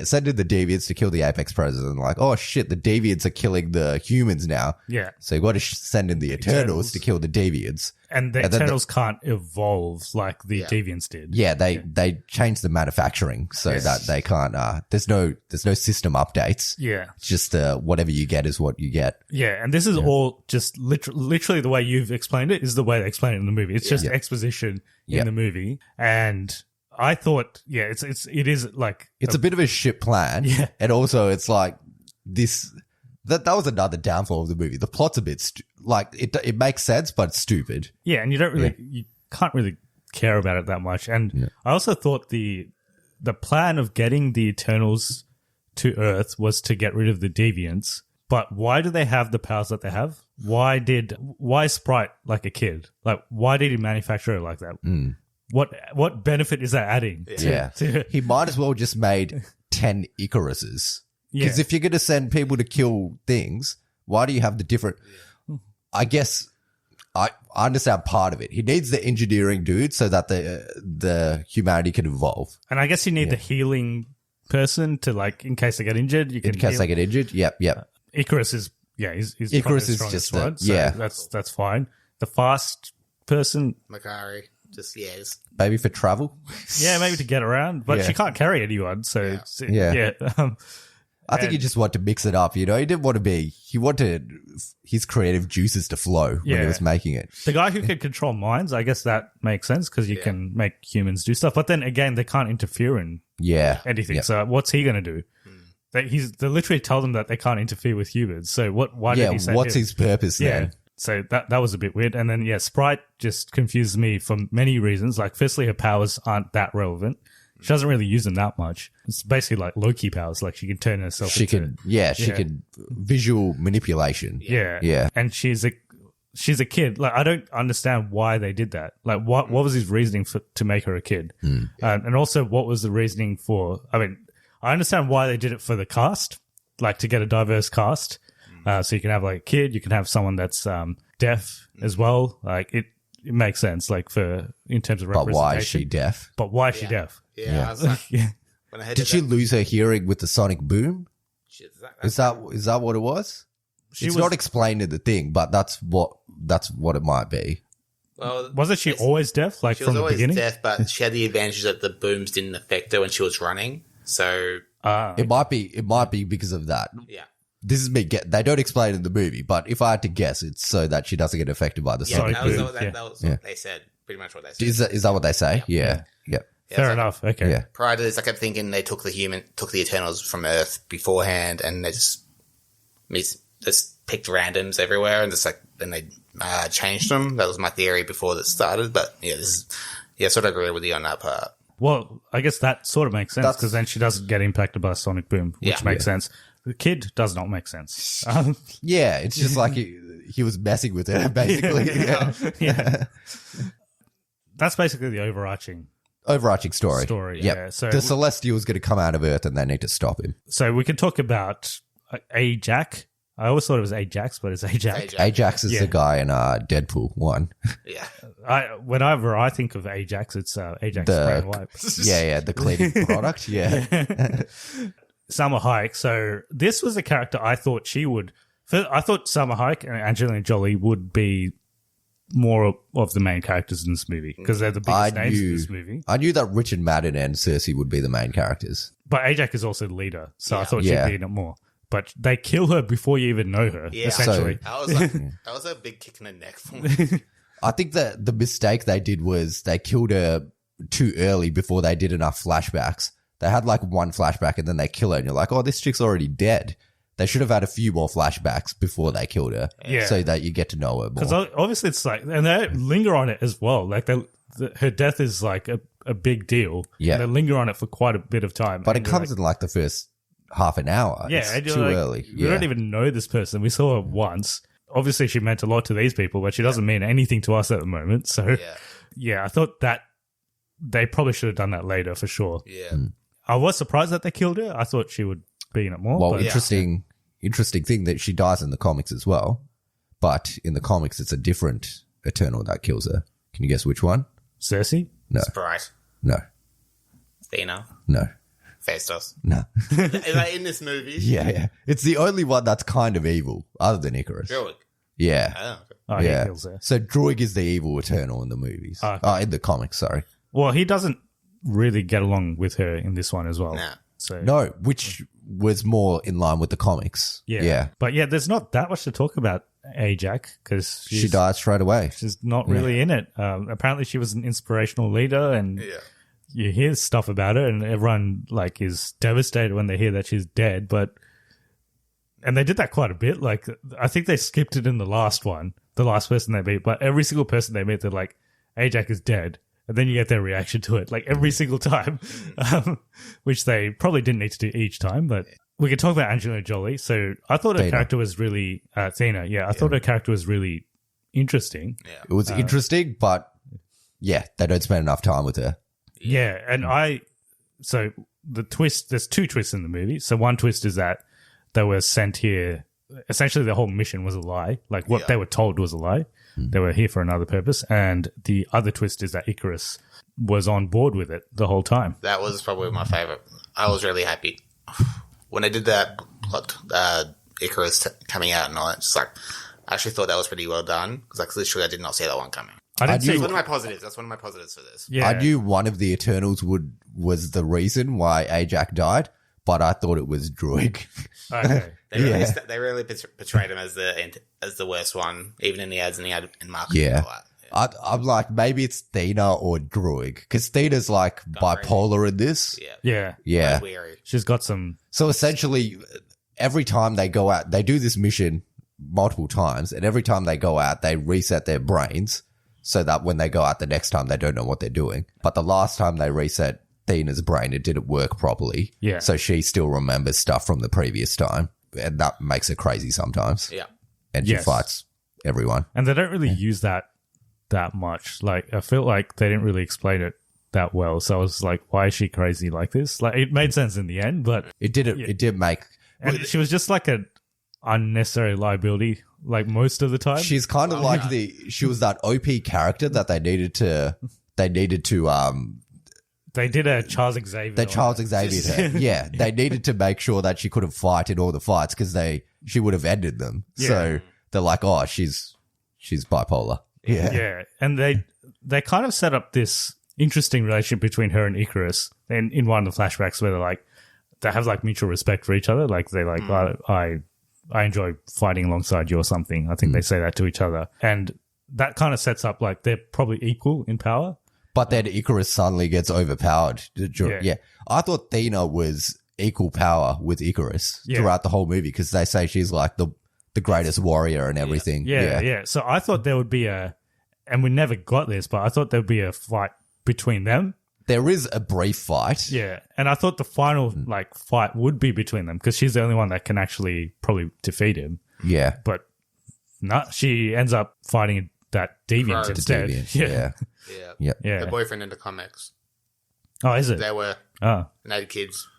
Send in the Deviants to kill the apex predators, and oh shit, the Deviants are killing the humans now. So you got to send in the Eternals to kill the Deviants. And the Eternals can't evolve like the Deviants did. Yeah, they changed the manufacturing so that they can't. There's no system updates. Yeah, it's just whatever you get is what you get. Yeah, and this is all just literally the way you've explained it is the way they explain it in the movie. It's just exposition in the movie, and I thought, it is it's a bit of a shit plan. Yeah, and also it's like this. That was another downfall of the movie. The plot's a bit it makes sense, but it's stupid. Yeah, and you don't really, you can't really care about it that much. And I also thought the plan of getting the Eternals to Earth was to get rid of the Deviants. But why do they have the powers that they have? Why Sprite like a kid? Why did he manufacture it like that? What benefit is that adding? He might as well just made 10 Icaruses. Because if you're going to send people to kill things, why do you have the different... I guess I understand part of it. He needs the engineering dude so that the humanity can evolve. And I guess you need the healing person to, like, in case they get injured, you can In case heal. they get injured, yep. Icarus is, he's Icarus probably is the strongest just one, so that's fine. The fast person, Makari, just yes. Maybe for travel. maybe to get around, but she can't carry anyone, so Yeah. I think he just wanted to mix it up, you know? He wanted his creative juices to flow when he was making it. The guy who can control minds, I guess that makes sense because you can make humans do stuff. But then again, they can't interfere in anything. Yep. So what's he going to do? They literally tell them that they can't interfere with humans. So why did he say what's his purpose then? So that was a bit weird. And then, Sprite just confuses me for many reasons. Like, firstly, her powers aren't that relevant. She doesn't really use them that much. It's basically like Loki powers. Like, she can turn herself She into... can visual manipulation. Yeah. And she's a kid. Like, I don't understand why they did that. Like, what was his reasoning to make her a kid? And also, what was the reasoning for... I mean, I understand why they did it for the cast, like to get a diverse cast. So you can have like a kid, you can have someone that's deaf as well. Like, it makes sense, like, in terms of representation. But why is she deaf? But why is she deaf? Yeah. I was like, when I heard Did she lose her hearing with the sonic boom? Is that what it was? It's not explained in the thing, but that's what it might be. Well, wasn't she always deaf? Like, she from was the always beginning? deaf, but she had the advantage that the booms didn't affect her when she was running. So It might be because of that. yeah. This is me. They don't explain it in the movie, but if I had to guess, it's so that she doesn't get affected by the sonic That was boom. what they said. Pretty much what they said. Is that what they say? Yeah. Fair enough. Okay. Yeah. Prior to this, I kept thinking they took the Eternals from Earth beforehand, and they just picked randoms everywhere, and then they changed them. That was my theory before this started. But sort of agree with you on that part. Well, I guess that sort of makes sense because then she doesn't get impacted by a sonic boom, which makes sense. The kid does not make sense. Yeah, it's just like he was messing with her, basically. Yeah. That's basically the overarching story. Yep. Yeah. So the Celestial is going to come out of Earth and they need to stop him. So we can talk about Ajax. I always thought it was Ajax, but it's Ajax. Ajax is the guy in Deadpool 1. Yeah. Whenever I think of Ajax, it's Ajax spray and wipe. The cleaning product. Yeah. Salma Hayek. So this was a character I thought she would. I thought Salma Hayek and Angelina Jolie would be more of the main characters in this movie because they're the biggest names in this movie. I knew that Richard Madden and Cersei would be the main characters. But Ajax is also the leader, so I thought she'd be in it more. But they kill her before you even know her, essentially. That was a big kick in the neck for me. I think that the mistake they did was they killed her too early before they did enough flashbacks. They had like one flashback and then they kill her and you're like, oh, this chick's already dead. They should have had a few more flashbacks before they killed her so that you get to know her more. Because obviously it's like, and they linger on it as well. Like her death is like a big deal. Yeah. And they linger on it for quite a bit of time. But it comes in like the first half an hour. Yeah. It's too early. We don't even know this person. We saw her once. Obviously she meant a lot to these people, but she doesn't mean anything to us at the moment. So I thought that they probably should have done that later for sure. Yeah. I was surprised that they killed her. I thought she would be in it more. Well, interesting thing that she dies in the comics as well. But in the comics, it's a different Eternal that kills her. Can you guess which one? Cersei? No. Sprite. No. Athena. No. Phastos. No. Is that in this movie? Yeah. It's the only one that's kind of evil, other than Icarus. Druig. Yeah. Oh, he kills her. So Druig is the evil Eternal in the movies. In the comics, sorry. Well, he doesn't really get along with her in this one as well. Nah. So no, which was more in line with the comics. Yeah. But there's not that much to talk about Ajax because she died straight away. She's not really in it. Apparently she was an inspirational leader and you hear stuff about her and everyone like is devastated when they hear that she's dead. And they did that quite a bit. Like I think they skipped it in the last one, the last person they meet, but every single person they meet, they're like, Ajax is dead. And then you get their reaction to it, like every single time, which they probably didn't need to do each time. But we could talk about Angelina Jolie. So I thought her character was really Athena. Yeah, I thought her character was really interesting. Yeah. It was interesting, but they don't spend enough time with her. Yeah, and so the twist. There's two twists in the movie. So one twist is that they were sent here essentially the whole mission was a lie. Like what they were told was a lie. They were here for another purpose. And the other twist is that Icarus was on board with it the whole time. That was probably my favorite. I was really happy when I did that plot, Icarus coming out and all that. Just like, I actually thought that was pretty well done because like literally I did not see that one coming. I see. That's one of my positives. That's one of my positives for this. Yeah. I knew one of the Eternals was the reason why Ajax died, but I thought it was Druig. Okay. They really portrayed him as the worst one, even in the ads and marketing. Yeah. And all that. I'm like, maybe it's Thena or Druig, because Thena's like bipolar in this. Yeah. Yeah. Weary. She's got some. So essentially, every time they go out, they do this mission multiple times, and every time they go out, they reset their brains so that when they go out the next time, they don't know what they're doing. But the last time they reset Thena's brain, it didn't work properly. Yeah. So she still remembers stuff from the previous time, and that makes her crazy sometimes. Yeah. And she fights everyone. And they don't really use that much. Like, I feel like they didn't really explain it that well. So I was like, why is she crazy like this? Like, it made sense in the end, but It did make... and she was just like an unnecessary liability, like most of the time. She's kind of like she was that OP character that they needed to They did a Charles Xavier. They Charles Xavier her. Yeah, they needed to make sure that she couldn't fight in all the fights because she would have ended them. Yeah. So they're like, oh, she's bipolar. Yeah. Yeah. And they kind of set up this interesting relationship between her and Icarus in one of the flashbacks where they have like mutual respect for each other. Like they're like, I enjoy fighting alongside you or something. I think they say that to each other. And that kind of sets up like they're probably equal in power. But then Icarus suddenly gets overpowered. Yeah. I thought Thena was equal power with Icarus throughout the whole movie because they say she's like the greatest warrior and everything. Yeah. So I thought there would be and we never got this, but I thought there would be a fight between them. There is a brief fight. Yeah. And I thought the final fight would be between them because she's the only one that can actually probably defeat him. Yeah. But no, she ends up fighting that deviant instead. Deviant. Yeah. The boyfriend in the comics. Oh, is it? They were. Oh. And they had kids.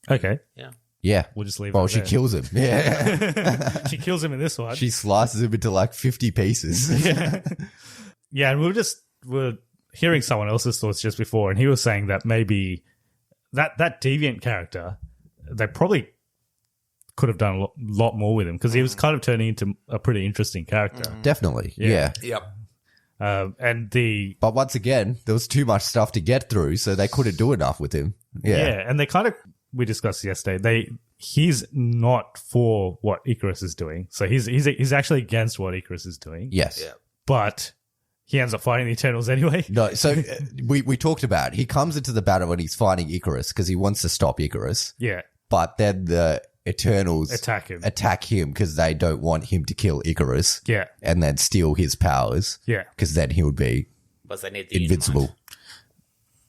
Okay. Yeah. Yeah. We'll just leave Well, it she there. kills him. Yeah. She kills him in this one. She slices him into like 50 pieces. Yeah, and we're hearing someone else's thoughts just before, and he was saying that maybe that deviant character, they probably could have done a lot more with him because he was kind of turning into a pretty interesting character. Definitely. Yeah. Yep. But once again, there was too much stuff to get through, so they couldn't do enough with him. Yeah. And they kind of, we discussed yesterday, he's not for what Icarus is doing. So he's actually against what Icarus is doing. Yes. Yeah. But he ends up fighting the Eternals anyway. No, so we talked about it. He comes into the battle when he's fighting Icarus because he wants to stop Icarus. Yeah. But then the Eternals Attack him because they don't want him to kill Icarus. Yeah. And then steal his powers. Yeah. Because then he would be But they need the invincible. Unimind.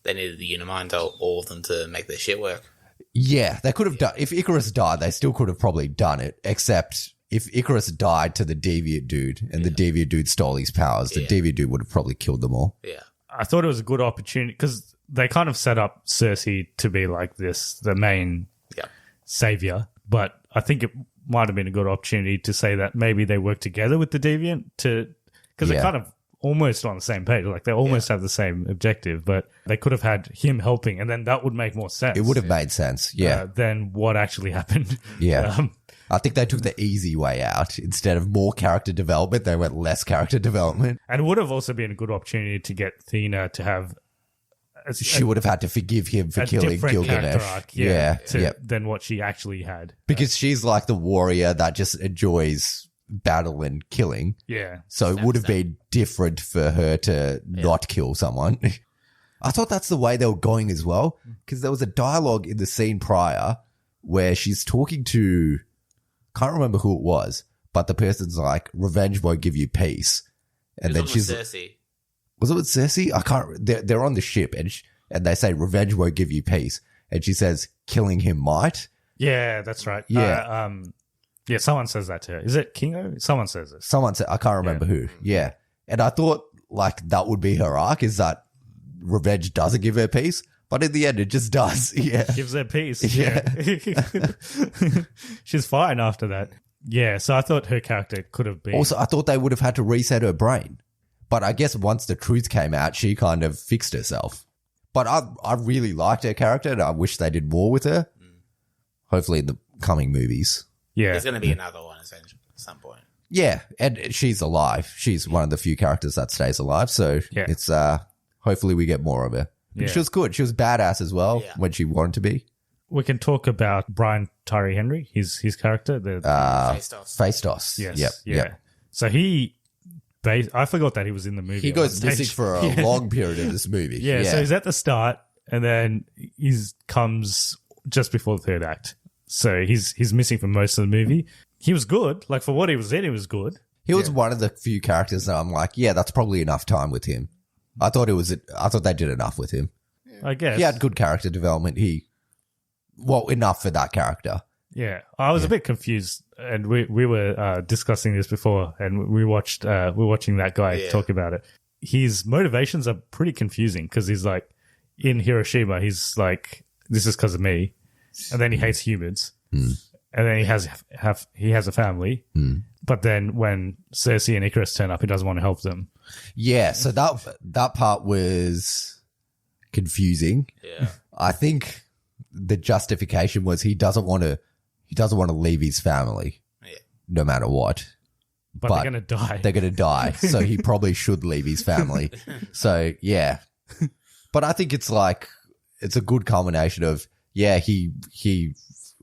They needed the Unimind to all of them to make their shit work. Yeah, they could have done. If Icarus died, they still could have probably done it. Except if Icarus died to the deviant dude and the deviant dude stole his powers, the deviant dude would have probably killed them all. Yeah. I thought it was a good opportunity because they kind of set up Cersei to be like the main savior. But I think it might have been a good opportunity to say that maybe they work together with the deviant because they're kind of almost on the same page. Like they almost have the same objective, but they could have had him helping, and then that would make more sense. It would have made sense. Yeah. Than what actually happened. Yeah. I think they took the easy way out. Instead of more character development, they went less character development. And it would have also been a good opportunity to get Thena to have. She would have had to forgive him for killing character Gilgamesh. arc, than what she actually had. Because she's like the warrior that just enjoys battle and killing. Yeah. So it would have been different for her to not kill someone. I thought that's the way they were going as well. Because there was a dialogue in the scene prior where she's talking to, can't remember who it was, but the person's like, revenge won't give you peace. And then she's Cersei. Was it with Cersei? I can't. They're on the ship and they say revenge won't give you peace, and she says killing him might. Yeah, that's right. Yeah, yeah. Someone says that to her. Is it Kingo? Someone says it. Someone said I can't remember who. Yeah, and I thought like that would be her arc is that revenge doesn't give her peace, but in the end it just does. Yeah, Gives her peace. Yeah. She's fine after that. Yeah, so I thought her character could have been. Also, I thought they would have had to reset her brain. But I guess once the truth came out, she kind of fixed herself. But I really liked her character, and I wish they did more with her. Hopefully in the coming movies. Yeah. There's going to be another one at some point. Yeah, and she's alive. She's one of the few characters that stays alive, so it's hopefully we get more of her. But she was good. She was badass as well when she wanted to be. We can talk about Brian Tyree Henry, his character. Phastos. Yes. Yep. So I forgot that he was in the movie. He goes missing for a long period in this movie. Yeah, so he's at the start, and then he comes just before the third act. So he's missing for most of the movie. He was good. Like, for what he was in, he was good. He was one of the few characters that I'm like, yeah, that's probably enough time with him. I thought they did enough with him. I guess. He had good character development. Enough for that character. Yeah. I was a bit confused, and we were discussing this before, and we're watching that guy talk about it. His motivations are pretty confusing, because he's like, in Hiroshima, he's like, this is because of me. And then he hates humans. And then he has a family. But then when Cersei and Icarus turn up, he doesn't want to help them. Yeah, so that part was confusing. Yeah. I think the justification was he doesn't want to leave his family, no matter what. But they're going to die. They're going to die, so he probably should leave his family. So, yeah. But I think it's a good culmination of, he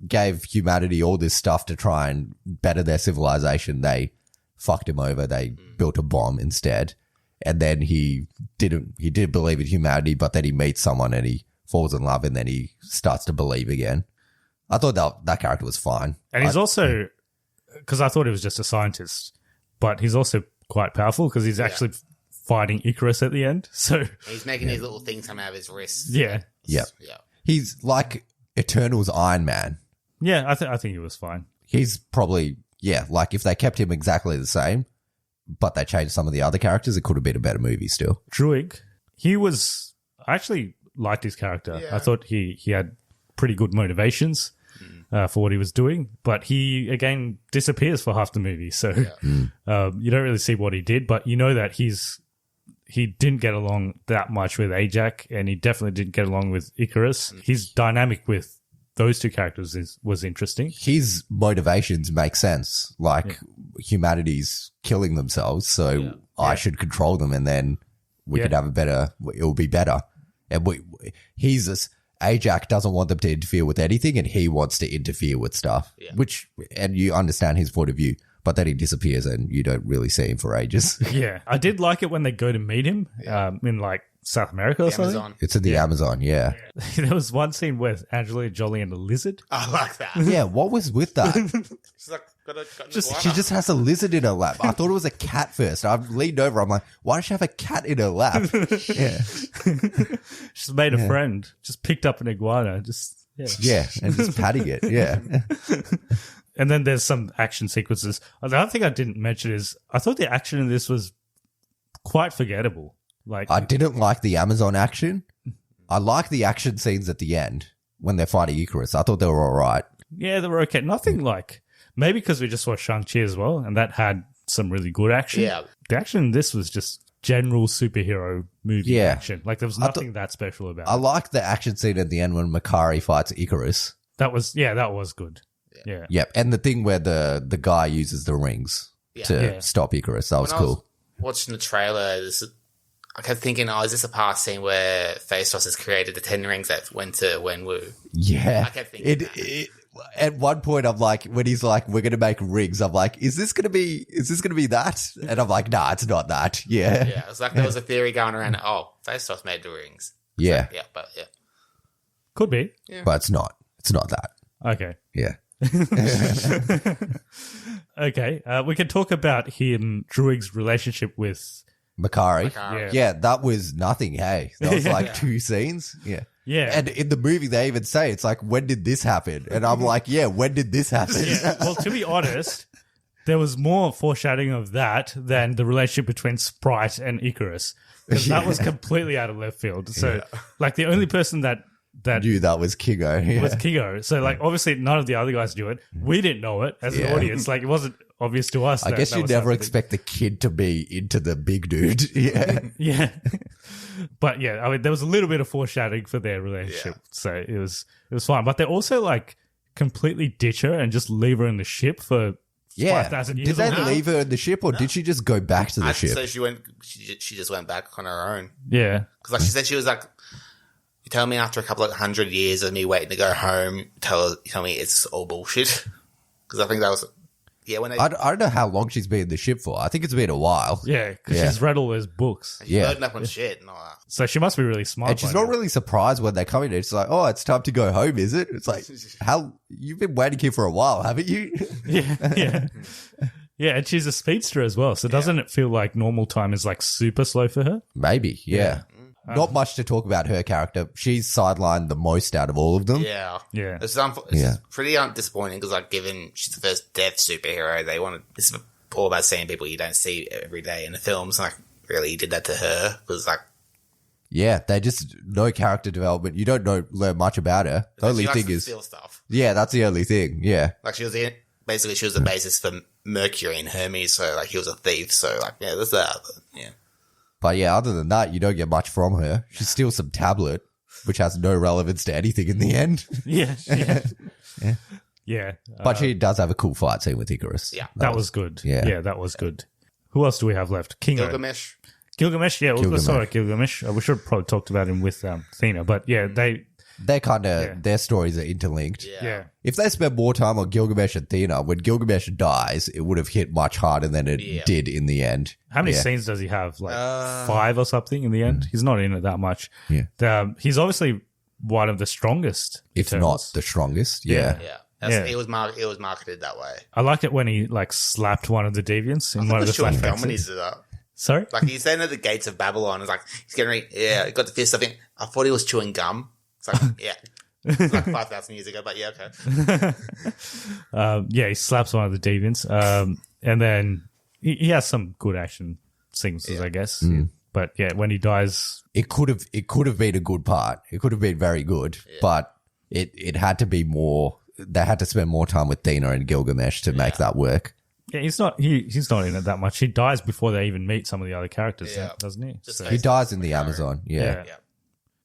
gave humanity all this stuff to try and better their civilization. They fucked him over. They built a bomb instead. And then he did believe in humanity, but then he meets someone and he falls in love, and then he starts to believe again. I thought that character was fine. And he's also, because I thought he was just a scientist, but he's also quite powerful, because he's actually fighting Icarus at the end. So he's making these little things come out of his wrists. Yeah. Yeah. He's like Eternal's Iron Man. Yeah, I think he was fine. He's probably, like if they kept him exactly the same, but they changed some of the other characters, it could have been a better movie still. Druig, I actually liked his character. Yeah. I thought he had pretty good motivations for what he was doing, but he, again, disappears for half the movie. So you don't really see what he did, but you know that he didn't get along that much with Ajax, and he definitely didn't get along with Icarus. His dynamic with those two characters was interesting. His motivations make sense. Like, humanity's killing themselves, so I should control them, and then we could have it'll be better. And Ajax doesn't want them to interfere with anything, and he wants to interfere with stuff, and you understand his point of view. But then he disappears, and you don't really see him for ages. Yeah, I did like it when they go to meet him in like South America or something. Amazon. It's in the Amazon, There was one scene with Angelina Jolie and a lizard. I like that. Yeah, what was with that? She's like, got an She just has a lizard in her lap. I thought it was a cat first. I leaned over. I'm like, why does she have a cat in her lap? Yeah. She's made a friend. Just picked up an iguana. And just patting it. Yeah. And then there's some action sequences. The other thing I didn't mention is I thought the action in this was quite forgettable. Like, I didn't like the Amazon action. I like the action scenes at the end when they're fighting Icarus. I thought they were all right. Yeah, they were okay. Nothing like, maybe because we just watched Shang-Chi as well, and that had some really good action. Yeah. The action in this was just general superhero movie action. Like, there was nothing that special about it. I liked the action scene at the end when Makari fights Icarus. That was good. Yeah. Yep. And the thing where the guy uses the rings to stop Icarus. That was cool. Watching the trailer, I kept thinking, is this a past scene where Phastos has created the 10 rings that went to Wenwu? Yeah. I kept thinking at one point, I'm like, when he's like, we're going to make rings, I'm like, is this going to be that? And I'm like, nah, it's not that. Yeah. Yeah. It was like there was a theory going around, Phastos made the rings. Yeah. Could be. Yeah. But it's not. It's not that. Okay. Yeah. Okay. We can talk about Druig's relationship with Makari. Yeah, that was nothing, hey. That was like 2 scenes. Yeah. Yeah. And in the movie, they even say, it's like, when did this happen? And I'm like, when did this happen? Yeah. Well, to be honest, there was more foreshadowing of that than the relationship between Sprite and Icarus. Because that was completely out of left field. So, like, the only person that knew that was Kingo. Yeah. was Kingo. So, like, obviously none of the other guys knew it. We didn't know it as an audience. Like, it wasn't obvious to us. I guess you never expect the kid to be into the big dude. Yeah. Yeah. But yeah, I mean, there was a little bit of foreshadowing for their relationship. So it was fine. But they also like completely ditch her and just leave her in the ship for 5,000 years. Did they leave her in the ship or did she just go back to the ship? So she just went back on her own. Yeah. Because like she said, she was like, you tell me after a couple of 100 years of me waiting to go home, you tell me it's all bullshit. Because I think that was, I don't know how long she's been in the ship for. I think it's been a while. Yeah, because she's read all those books. She's loading up on shit and all that. So she must be really smart. And she's not really surprised when they come in. It's like, oh, it's time to go home, is it? It's like, how you've been waiting here for a while, haven't you? Yeah. Yeah, and she's a speedster as well. So doesn't it feel like normal time is like super slow for her? Maybe, yeah. Not much to talk about her character. She's sidelined the most out of all of them. Yeah. Yeah. It's pretty disappointing because, like, given she's the first deaf superhero, it's all about seeing people you don't see every day in the films. Like, really did that to her. It was like, yeah, they just, no character development. You don't learn much about her. The only thing is, steal stuff. Yeah, that's the only thing. Yeah. Like, she was the basis for Mercury and Hermes. So, like, he was a thief. So, like, yeah, there's that. But, yeah. But yeah, other than that, you don't get much from her. She steals some tablet, which has no relevance to anything in the end. Yeah. Yeah. But she does have a cool fight scene with Icarus. Yeah. That was good. Yeah. That was good. Who else do we have left? Kingo. Gilgamesh. Yeah. Let's talk about Gilgamesh. We should have probably talked about him with Athena. But yeah, they're kind of, their stories are interlinked. Yeah. If they spent more time on Gilgamesh and Athena, when Gilgamesh dies, it would have hit much harder than it did in the end. How many scenes does he have? Like 5 or something in the end? He's not in it that much. Yeah. He's obviously one of the strongest. If Eternals. not the strongest. Yeah. Yeah. It was marketed that way. I like it when he like slapped one of the deviants in one of the flashbacks. When he did that. Sorry? Like, he's standing at the gates of Babylon. It's like, he's getting he got the fist. I thought he was chewing gum. It's like, yeah. It's like 5,000 years ago, but yeah, okay. He slaps one of the deviants. And then he has some good action sequences, I guess. Mm. But yeah, when he dies, it could have been a good part. It could have been very good, but it had to be more. They had to spend more time with Athena and Gilgamesh to make that work. Yeah, he's not in it that much. He dies before they even meet some of the other characters, doesn't he? He dies in the Amazon. Yeah.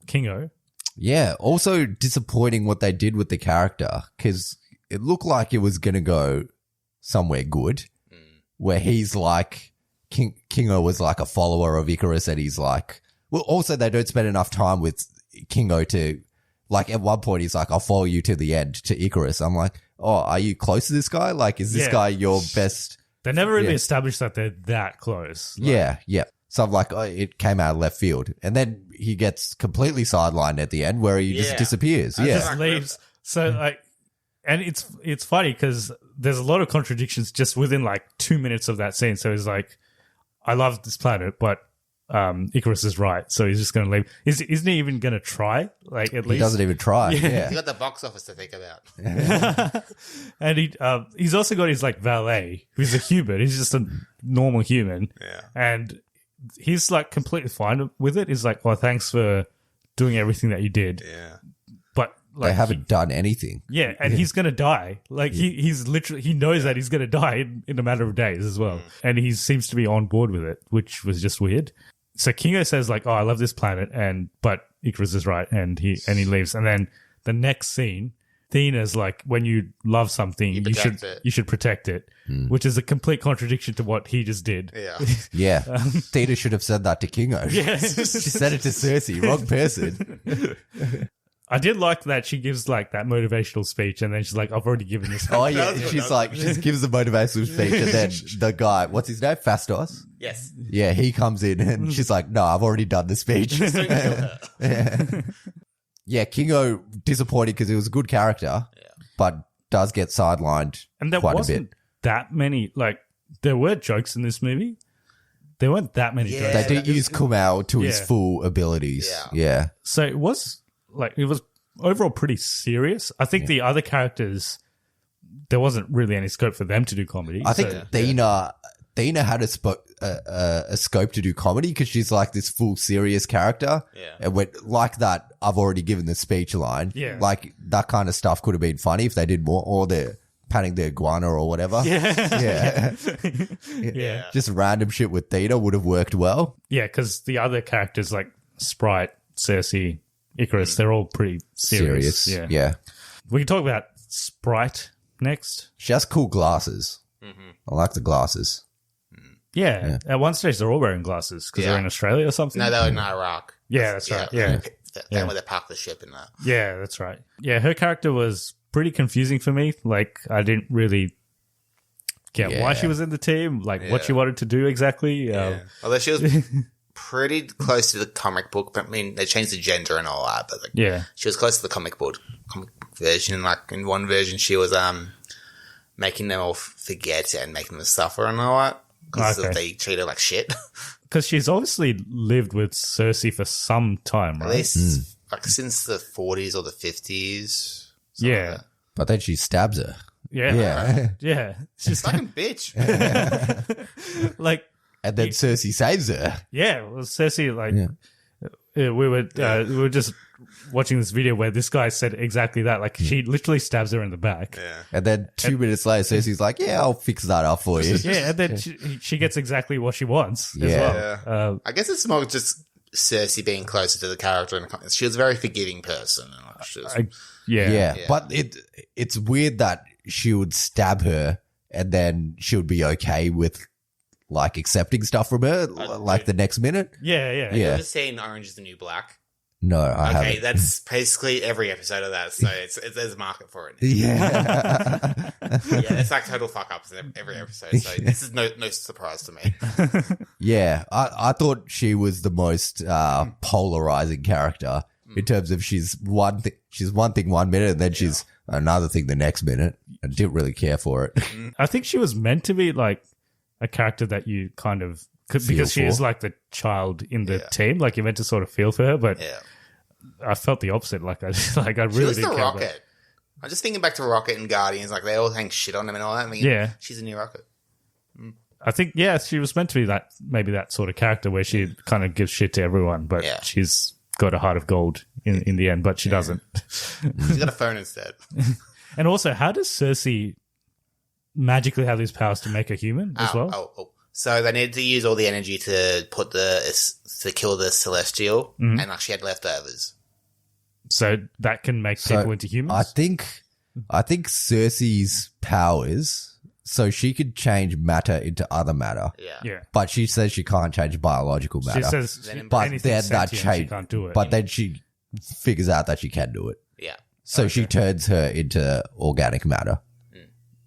Kingo. Yeah. Also disappointing what they did with the character, because it looked like it was going to go somewhere good, where he's like, Kingo was like a follower of Icarus, and he's like, well, also they don't spend enough time with Kingo to, like, at one point he's like, I'll follow you to the end, to Icarus. I'm like, oh, are you close to this guy? Like, is this guy your best? They never really established that they're that close. Like, yeah. So I'm like, oh, it came out of left field. And then he gets completely sidelined at the end where he just disappears. Just leaves. So like, and it's funny because there's a lot of contradictions just within like 2 minutes of that scene. So he's like, I love this planet, but Icarus is right. So he's just going to leave. Isn't he even going to try? Like, at least he doesn't even try. Yeah. He's got the box office to think about. And he's also got his like valet, who's a human. He's just a normal human. Yeah. And he's like completely fine with it. He's like, oh, thanks for doing everything that you did. Yeah. But like, they haven't done anything. Yeah, and he's going to die. Like, he's literally, he knows that he's going to die in a matter of days as well. And he seems to be on board with it, which was just weird. So Kingo says like, oh, I love this planet, but Icarus is right, and he leaves. And then the next scene, Athena's like, when you love something, you should protect it, which is a complete contradiction to what he just did. Yeah. Yeah. Athena should have said that to Kingo. Yeah. She said it to Cersei, wrong person. I did like that she gives like that motivational speech, and then she's like, I've already given this. Oh yeah, she's like, she gives the motivational speech, and then the guy, what's his name? Fastos? Yes. Yeah, he comes in and she's like, no, I've already done the speech. Yeah, Kingo disappointed because he was a good character, but does get sidelined and there quite wasn't a bit. That many, like, there were jokes in this movie. There weren't that many jokes. They didn't use Kumail to his full abilities. Yeah. So it was overall pretty serious. I think the other characters, there wasn't really any scope for them to do comedy. I think Dina had a scope to do comedy because she's like this full serious character. Yeah. And like that, I've already given the speech line. Yeah. Like that kind of stuff could have been funny if they did more, or they're panning the iguana or whatever. Yeah. Yeah. Just random shit with Dina would have worked well. Yeah, because the other characters like Sprite, Cersei, Icarus, they're all pretty serious. Yeah. We can talk about Sprite next. She has cool glasses. I like the glasses. Yeah. At one stage, they're all wearing glasses because they're in Australia or something. No, they were in Iraq. Yeah, that's right. Yeah. Where they parked the ship in that. Yeah, that's right. Yeah, her character was pretty confusing for me. Like, I didn't really get why she was in the team, like what she wanted to do exactly. Although she was pretty close to the comic book, but I mean, they changed the gender and all that. But like, she was close to the comic book version. Like in one version, she was making them all forget and making them suffer and all that because they treat her like shit. Because she's obviously lived with Cersei for some time, right? At least like since the 40s or the 50s. Yeah. Like But then she stabs her. Yeah. Yeah. she's fucking bitch. Like, And then Cersei saves her. yeah, well, Cersei, like, we were just watching this video where this guy said exactly that. Like, she literally stabs her in the back. Yeah. And then 2 minutes later, Cersei's like, yeah, I'll fix that up for you. Yeah, and then she gets exactly what she wants as well. I guess it's more just Cersei being closer to the character. And she was a very forgiving person. And like, she was, Yeah. But it's weird that she would stab her and then she would be okay with like accepting stuff from her like the next minute. Yeah. Have you ever seen Orange is the New Black? No, I haven't. Okay, that's basically every episode of that, so there's a market for it. Yeah. It's like total fuck ups in every episode, so this is no surprise to me. Yeah, I thought she was the most polarizing character in terms of she's one thing 1 minute and then she's another thing the next minute. I didn't really care for it. I think she was meant to be like a character that you kind of because she is like the child in the team, like you're meant to sort of feel for her, but I felt the opposite. Like I really She was didn't the care Rocket. about. I'm just thinking back to Rocket and Guardians, like they all hang shit on him and all that. I mean, she's a new Rocket. I think she was meant to be that sort of character where she kind of gives shit to everyone, but she's got a heart of gold in the end, but she doesn't. She's got a phone instead. And also, how does Cersei magically have these powers to make her human as well? So they needed to use all the energy to kill the Celestial, and like she had leftovers. So that can make people into humans? I think Cersei's powers, so she could change matter into other matter. Yeah. But she says she can't change biological matter. She says but then that she change, can't do it. but then she figures out that she can do it. Yeah. So she turns her into organic matter.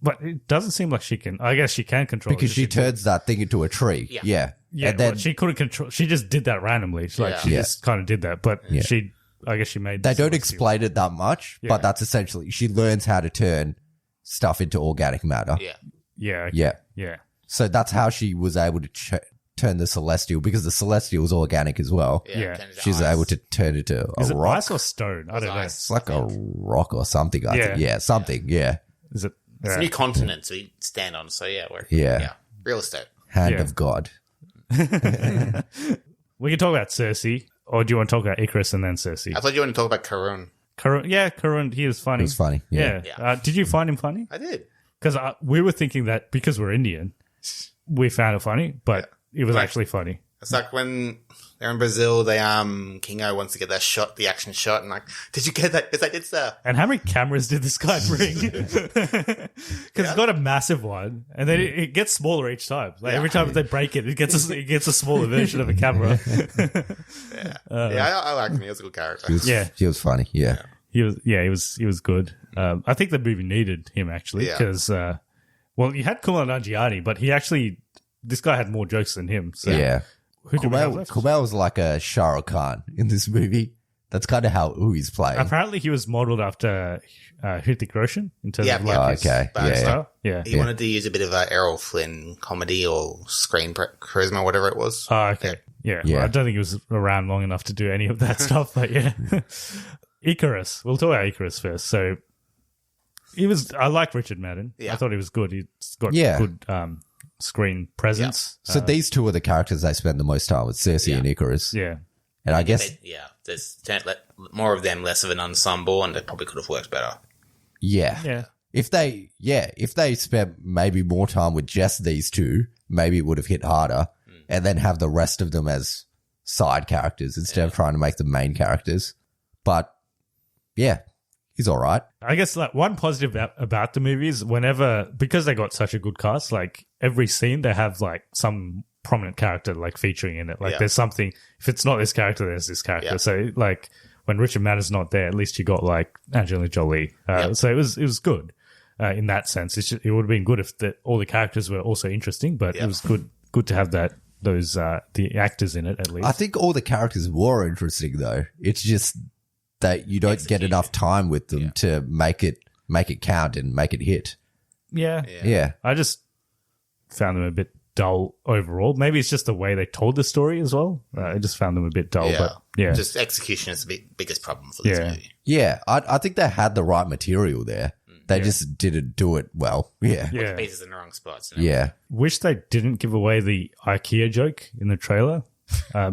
But it doesn't seem like she can. I guess she can control Because it. she turns that thing into a tree. Yeah. Yeah, And then she couldn't control. She just did that randomly. She just kind of did that. But I guess she made. they don't explain it that much, but that's essentially, she learns how to turn stuff into organic matter. Yeah. So that's how she was able to turn the Celestial, because the Celestial was organic as well. Yeah. She's able to turn it to Is a it rock. ice or stone? I don't know. It's like a rock or something, I think. Yeah, something, Is it? It's a new continent to stand on, so real estate. Hand of God. We can talk about Cersei, or do you want to talk about Icarus and then Cersei? I thought you wanted to talk about Karun. Karun, he was funny. It was funny. Yeah. Did you find him funny? I did. Because we were thinking that because we're Indian, we found it funny, but it was actually funny. It's like when they're in Brazil, Kingo wants to get that shot, the action shot, and like, did you get that? It's like, it's there. And how many cameras did this guy bring? Because it's got a massive one, and then it gets smaller each time. Like every time they break it, it gets a smaller version of a camera. I liked him. He was a good character. He was funny. Yeah. He was good. I think the movie needed him actually because, you had Kumail Nanjiani, but this guy had more jokes than him. So who did we have left? Kumail was like a Shah Rukh Khan in this movie. That's kind of who he's playing. Apparently, he was modeled after Hrithik Roshan in terms of like his style. Yeah, he wanted to use a bit of Errol Flynn comedy or screen charisma, whatever it was. Oh, okay. Yeah. Well, I don't think he was around long enough to do any of that stuff, but yeah. Icarus. We'll talk about Icarus first. So I like Richard Madden. Yeah. I thought he was good. He's got good screen presence. So these two are the characters they spend the most time with, Cersei and Icarus. Yeah. And I guess... there's more of them, less of an ensemble, and they probably could have worked better. Yeah. Yeah. If they spent maybe more time with just these two, maybe it would have hit harder, and then have the rest of them as side characters instead of trying to make them main characters. But yeah, he's all right. I guess like one positive about the movie is because they got such a good cast, like every scene they have like some prominent character like featuring in it. Like there's something, if it's not this character, there's this character. Yeah. So like when Richard Madden's not there, at least you got like Angelina Jolie. So it was good in that sense. It would have been good if all the characters were also interesting, but it was good to have those the actors in it at least. I think all the characters were interesting though. It's just that you don't get enough time with them to make it count and make it hit. Yeah. I just found them a bit dull overall. Maybe it's just the way they told the story as well. I just found them a bit dull, but yeah. Just execution is the biggest problem for this movie. Yeah, I think they had the right material there. They just didn't do it well. Yeah. Put the pieces in the wrong spots. Yeah. Wish they didn't give away the IKEA joke in the trailer.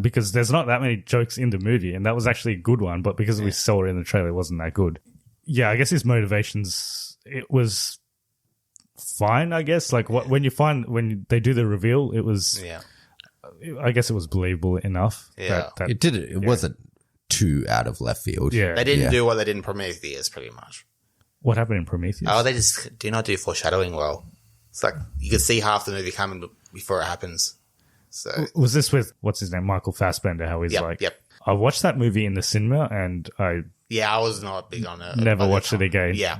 Because there's not that many jokes in the movie, and that was actually a good one, but because we saw it in the trailer, it wasn't that good. Yeah, I guess his motivations, it was fine, I guess. Like when they do the reveal, it was, I guess it was believable enough. Yeah. It wasn't too out of left field. Yeah. They didn't do what they did in Prometheus, pretty much. What happened in Prometheus? Oh, they just do not do foreshadowing well. It's like you can see half the movie coming before it happens. So was this with what's his name, Michael Fassbender? How he's like, I watched that movie in the cinema, and I was not big on it. Never watched it again. Yeah.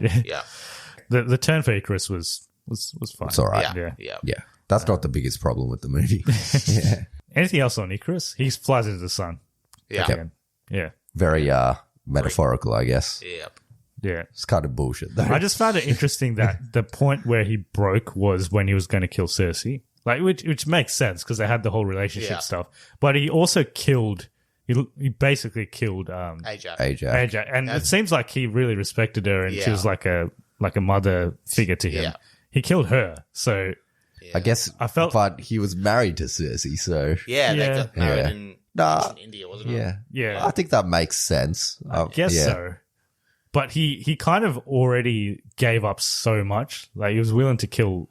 The turn for Icarus was fine. It's all right. Yeah. That's not the biggest problem with the movie. Yeah. Anything else on Icarus? He flies into the sun. Yeah. Very metaphorical, I guess. Yeah. It's kind of bullshit, though. I just found it interesting that the point where he broke was when he was going to kill Cersei. Like, which makes sense because they had the whole relationship stuff. But he also he basically killed Ajax. And it seems like he really respected her, and she was like a mother figure to him. He killed her, so I guess but he was married to Cersei, so they got married in India, wasn't it? Yeah. I think that makes sense. I guess so. But he kind of already gave up so much. Like, he was willing to kill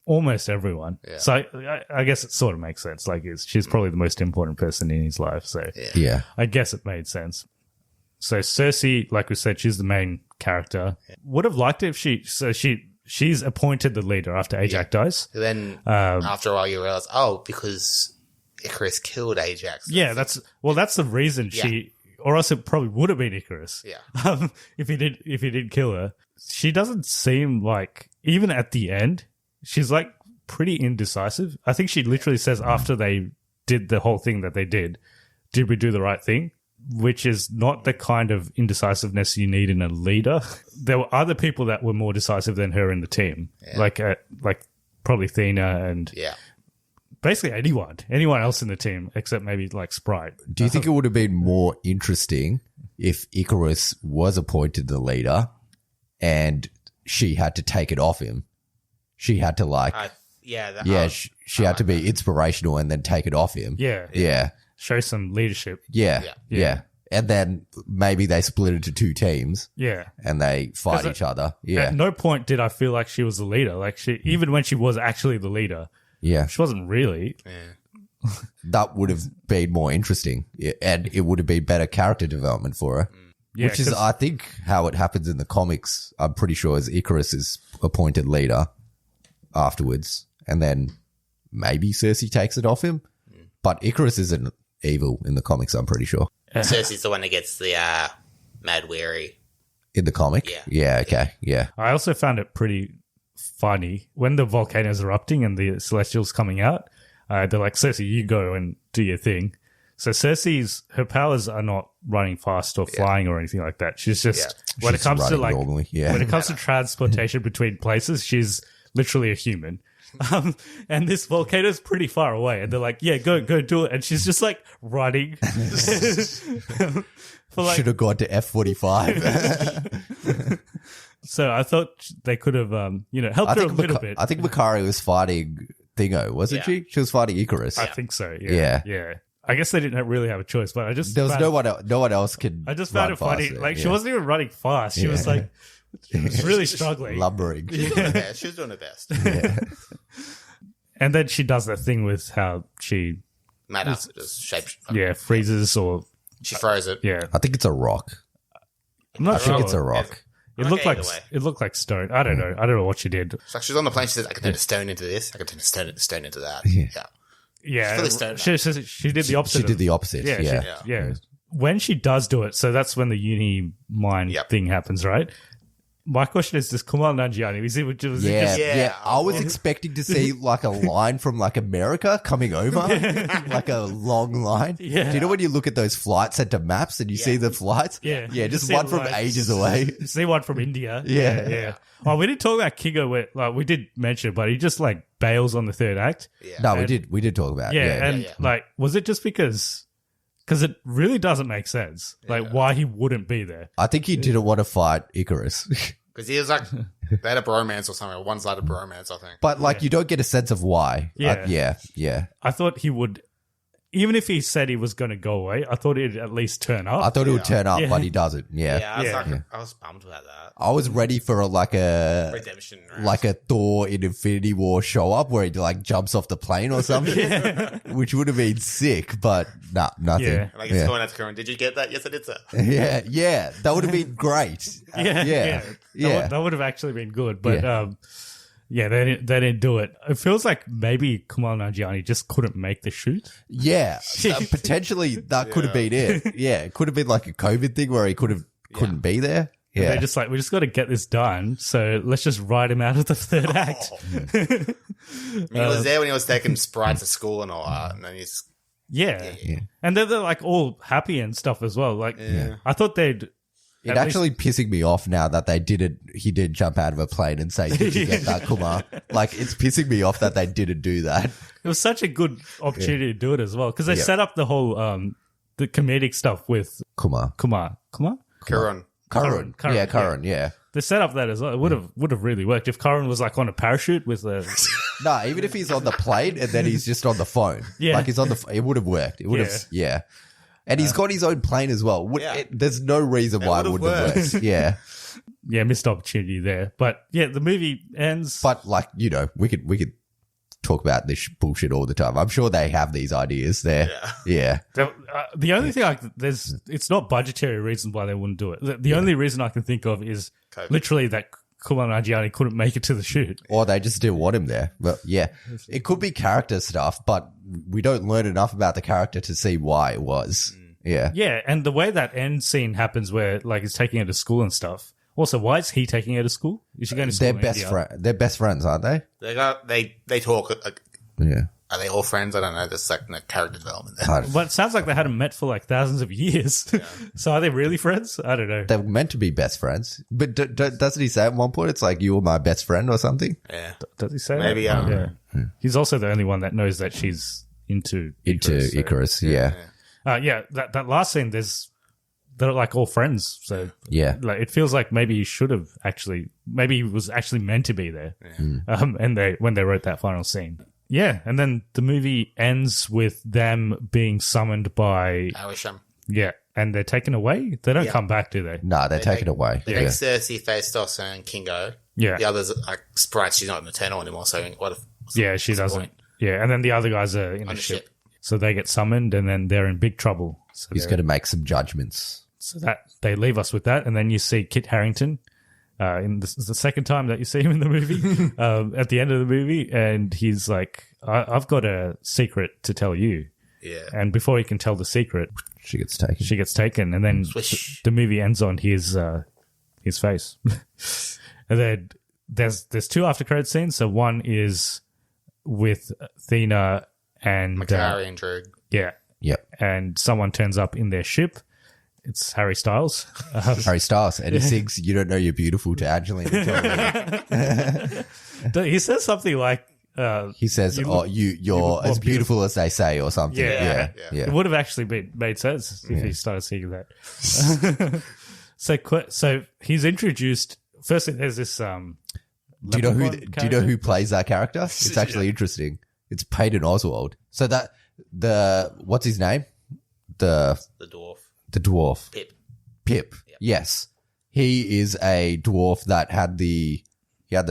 almost everyone. Yeah. So I guess it sort of makes sense. Like, she's probably the most important person in his life. So I guess it made sense. So Cersei, like we said, she's the main character. Would have liked it if she's appointed the leader after Ajax dies. Then after a while you realize, because Icarus killed Ajax. That's the reason or else it probably would have been Icarus. Yeah. If he did kill her. She doesn't seem like, even at the end, she's like pretty indecisive. I think she literally says after they did the whole thing that they did we do the right thing? Which is not the kind of indecisiveness you need in a leader. There were other people that were more decisive than her in the team. Like probably Thena and basically anyone else in the team except maybe like Sprite. Do you think it would have been more interesting if Icarus was appointed the leader and she had to take it off him? She had to she had to be inspirational and then take it off him. Yeah. Show some leadership. Yeah. And then maybe they split into two teams. Yeah. And they fight each other. Yeah. At no point did I feel like she was the leader. Like, even when she was actually the leader. Yeah. She wasn't really. Yeah. That would have been more interesting. And it would have been better character development for her. Yeah, which is, I think, how it happens in the comics. I'm pretty sure is Icarus is appointed leader afterwards. And then maybe Cersei takes it off him. But Icarus isn't evil in the comics, I'm pretty sure. Cersei's the one that gets the Mad Weary. In the comic? Yeah, okay, yeah. I also found it pretty funny when the volcano's erupting and the Celestials coming out. They're like, Cersei, you go and do your thing. So her powers are not running fast or flying or anything like that. She's just, when it comes to like, when it comes to transportation between places, she's literally a human. And this volcano's pretty far away, and they're like, "Yeah, go do it." And she's just like running. Should have gone to F-45. So I thought they could have, helped her a little bit. I think Makari was fighting Thingo, wasn't Yeah. she? She was fighting Icarus. I think so. Yeah. Yeah. I guess they didn't really have a choice, but I just There was found- no one else could. I just found run it funny. faster. Like she Yeah. wasn't even running fast. She was like she was really struggling. lumbering. She was doing her best. She was doing her best. And then she does that thing with how she Mad up, just shape. freezes or She froze it. yeah. I think it's a rock. I'm not I think sure. it's a rock. It looked Okay, like either way. it looked like stone. I don't know. I don't know what she did. It's like she's on the plane. She says, "I can turn a stone into this. I can turn a stone into that." Yeah. Yeah. Yeah, fully stoned she did the opposite. She did of- the opposite. Yeah, Yeah. yeah. When she does do it, so that's when the uni mind Yep. thing happens, right? My question is, does Kumail Nanjiani, was it just Yeah. I was expecting to see like a line from like America coming over, like a long line. Yeah. Do you know when you look at those flight center maps and you see the flights? Yeah. Yeah, just See one it from like- ages away. see one from India? Yeah. yeah. Oh, we didn't talk about Kingo. Where, like, we did mention it, but he just like bails on the third act. Yeah. No, And- we did talk about it. Yeah, Yeah. and like, was it just because it really doesn't make sense, like why he wouldn't be there? I think he didn't want to fight Icarus. Because he was like, they had a bromance or something, a one-sided bromance, I think. But like you don't get a sense of why. Yeah. Yeah. I thought he would, even if he said he was going to go away, I thought he'd at least turn up. I thought it would turn up, Yeah. but he doesn't. Yeah. Yeah, I was Yeah. like, I was bummed about that. I was ready for Redemption. Right? like a Thor in Infinity War show up where he like jumps off the plane or something, which would have been sick, but nah, nothing. Yeah. Like it's going out to Karen. Did you get that? Yes, I did, sir. Yeah, that would have been great. Yeah. That would have actually been good, but they didn't do it. It feels like maybe Kumail Nanjiani just couldn't make the shoot. Yeah, potentially that could have been it. Yeah, it could have been like a COVID thing where he couldn't be there. Yeah, They're just like, we just got to get this done, so let's just write him out of the third act. I mean, he was there when he was taking Sprite to school and all that, and then he's Yeah. And they're like all happy and stuff as well. Like, I thought they'd. It actually pissing me off now that he did jump out of a plane and say, "Did you get that, Kumar?" Like, it's pissing me off that they didn't do that. It was such a good opportunity to do it as well, because they set up the whole the comedic stuff with Kumar. Karen. Curran. Curran, Yeah, Curran, yeah. They set up that as well. It would have really worked if Curran was like on a parachute with a No, even if he's on the plane and then he's just on the phone. Yeah. Like he's on it would have worked. It would have, yeah. And he's got his own plane as well. There's no reason why it wouldn't have worked. Yeah. missed opportunity there. But yeah, the movie ends. But like, you know, we could talk about this bullshit all the time. I'm sure they have these ideas there. Yeah. The only thing it's not budgetary reasons why they wouldn't do it. The only reason I can think of is COVID. literally that Kumail Nanjiani couldn't make it to the shoot. Or they just didn't want him there. But yeah, it could be character stuff, but we don't learn enough about the character to see why it was. Yeah. Yeah, and the way that end scene happens where like he's taking her to school and stuff. Also, why is he taking her to school? Is she going to school? They're best friends, aren't they? They talk. Yeah. Are they all friends? I don't know. There's like no character development there. But it sounds like they hadn't met for like thousands of years. So are they really friends? I don't know. They're meant to be best friends. But doesn't he say at one point, it's like, you were my best friend or something? Yeah. Does he say Maybe, that? Yeah. He's also the only one that knows that she's into Icarus, yeah. That last scene, they're like all friends. So Yeah. like it feels like maybe he should have maybe he was actually meant to be there. And when they wrote that final scene. Yeah, and then the movie ends with them being summoned by Awisham. and they're taken away. They don't come back, do they? No, they're taken away. They make Cersei, Phaestos, and Kingo. Yeah. The others, like Sprite, she's not an Eternal anymore, so what's She the doesn't. point? Yeah, and then the other guys are in On a the ship. ship. So they get summoned and then they're in big trouble. So He's going to make some judgments. So that they leave us with that, and then you see Kit Harington. This is the second time that you see him in the movie. At the end of the movie, and he's like, "I've got a secret to tell you." Yeah. And before he can tell the secret, She gets taken. she gets taken, and then Swish. the movie ends on his face. And then there's two after credit scenes. So one is with Athena and Makari and Droog. Yep. and someone turns up in their ship. It's Harry Styles. Harry Styles. And he sings, "You Don't Know You're Beautiful" to Angelina Jolie. He says something like, He says, You "Oh, look- you're look as more beautiful as they say," or something. Yeah. Yeah. it would have actually made sense if he started singing that. So he's introduced. Firstly, there's this Do you know who plays that character? It's actually interesting. It's Peyton Oswald. So what's his name? The dwarf. The dwarf. Pip. Yep. Yes. He is a dwarf that had the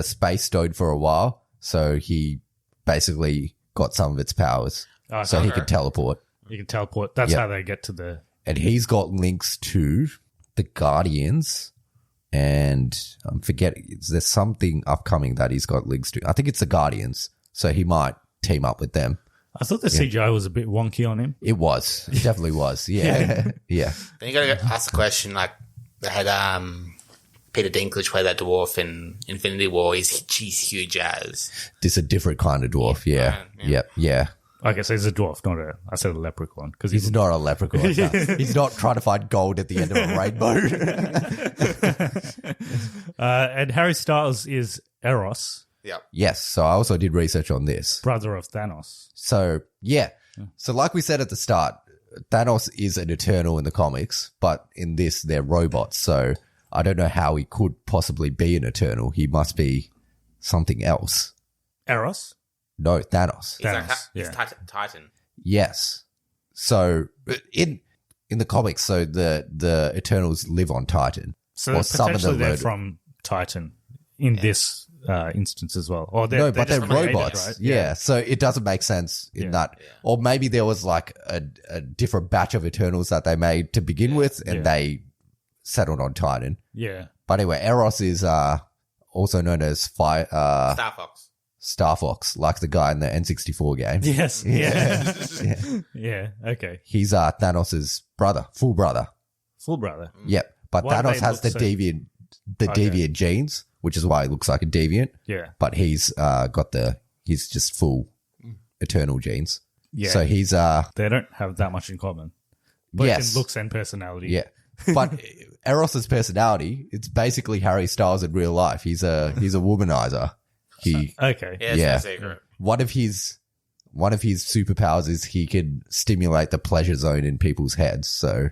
space stone for a while, so he basically got some of its powers. So he could teleport. You can teleport. That's how they get to the... And he's got links to the Guardians, and I'm forgetting, there's something upcoming that he's got links to. I think it's the Guardians, so he might team up with them. I thought the CGI was a bit wonky on him. It was. It definitely was. Yeah. Yeah. Then you got to ask the question, like, they had Peter Dinklage play that dwarf in Infinity War. He's huge as. This is a different kind of dwarf. Yeah. Yep. Yeah. Okay, so he's a dwarf, not I said a leprechaun. Because he's not a leprechaun. No. He's not trying to find gold at the end of a rainbow. And Harry Styles is Eros. Yeah. Yes. So I also did research on this. Brother of Thanos. So, yeah. So like we said at the start, Thanos is an Eternal in the comics, but in this, they're robots. So I don't know how he could possibly be an Eternal. He must be something else. Eros? No, Thanos. He's Titan. Yes. So in the comics, so the Eternals live on Titan. So potentially they're from Titan in this instance as well. Or but they're created, robots. Right? Yeah. So it doesn't make sense in that. Yeah. Or maybe there was like a different batch of Eternals that they made to begin with, and they settled on Titan. Yeah. But anyway, Eros is also known as Star Fox, like the guy in the N64 game. Yes. Yeah. Okay. He's Thanos' brother, full brother. Full brother. Yep. But Why Thanos has the deviant genes, which is why he looks like a deviant. Yeah. But he's he's just full Eternal genes. Yeah. So he's they don't have that much in common. But yes. in looks and personality. Yeah. But Eros's personality, it's basically Harry Styles in real life. He's a womanizer. Okay. Yeah, it's no secret. One of his superpowers is he can stimulate the pleasure zone in people's heads. So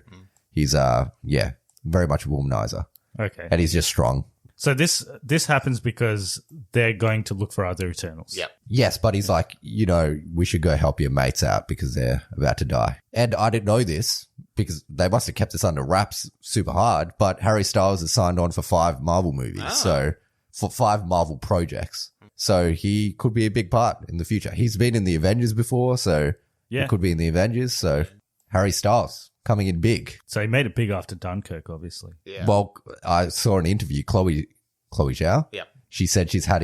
he's very much a womanizer. Okay. And he's just strong. So this happens because they're going to look for other Eternals. Yep. Yes, but he's like, we should go help your mates out because they're about to die. And I didn't know this because they must have kept this under wraps super hard, but Harry Styles is signed on for 5 Marvel movies. So for 5 Marvel projects. So he could be a big part in the future. He's been in the Avengers before, so he could be in the Avengers. So Harry Styles coming in big. So he made it big after Dunkirk, obviously. Yeah. Well, I saw an interview, Chloe Zhao. Yep. She said she's had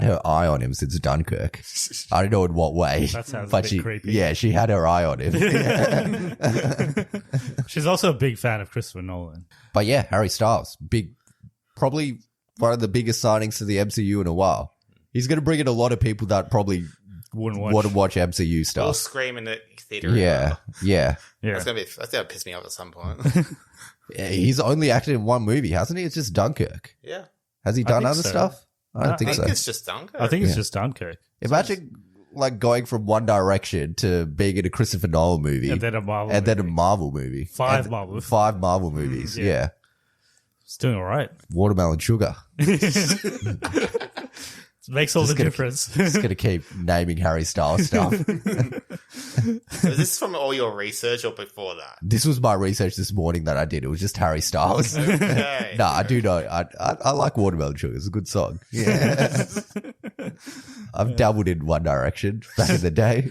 her eye on him since Dunkirk. I don't know in what way. That sounds a bit creepy. Yeah, she had her eye on him. She's also a big fan of Christopher Nolan. But yeah, Harry Styles, probably one of the biggest signings to the MCU in a while. He's going to bring in a lot of people that probably wouldn't want to watch MCU We'll stuff. scream in the theater. Yeah. That's gonna piss me off at some point. Yeah, he's only acted in one movie, hasn't he? It's just Dunkirk. Yeah. Has he done think other so. stuff? I don't think I so. think it's just Dunkirk. I think it's just Dunkirk. Imagine like going from one direction to being in a Christopher Nolan movie And then a Marvel movie. 5 Marvel. 5 Marvel movies. Yeah. It's doing all right. Watermelon Sugar. It makes all the difference. Just going to keep naming Harry Styles stuff. Is this from all your research or before that? This was my research this morning that I did. It was just Harry Styles. Okay. No, I do know. I like Watermelon Sugar. It's a good song. Yeah. I've dabbled in One Direction back in the day.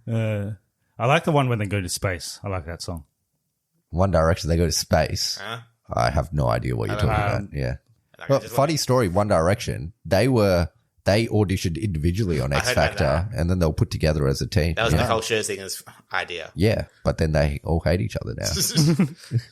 I like the one when they go to space. I like that song. One Direction, they go to space. Huh? I have no idea what you're talking about. Yeah. Like, Well, funny story, One Direction, they auditioned individually on X heard about Factor and then they were put together as a team. That was Nicole Scherzinger's idea. Yeah, but then they all hate each other now.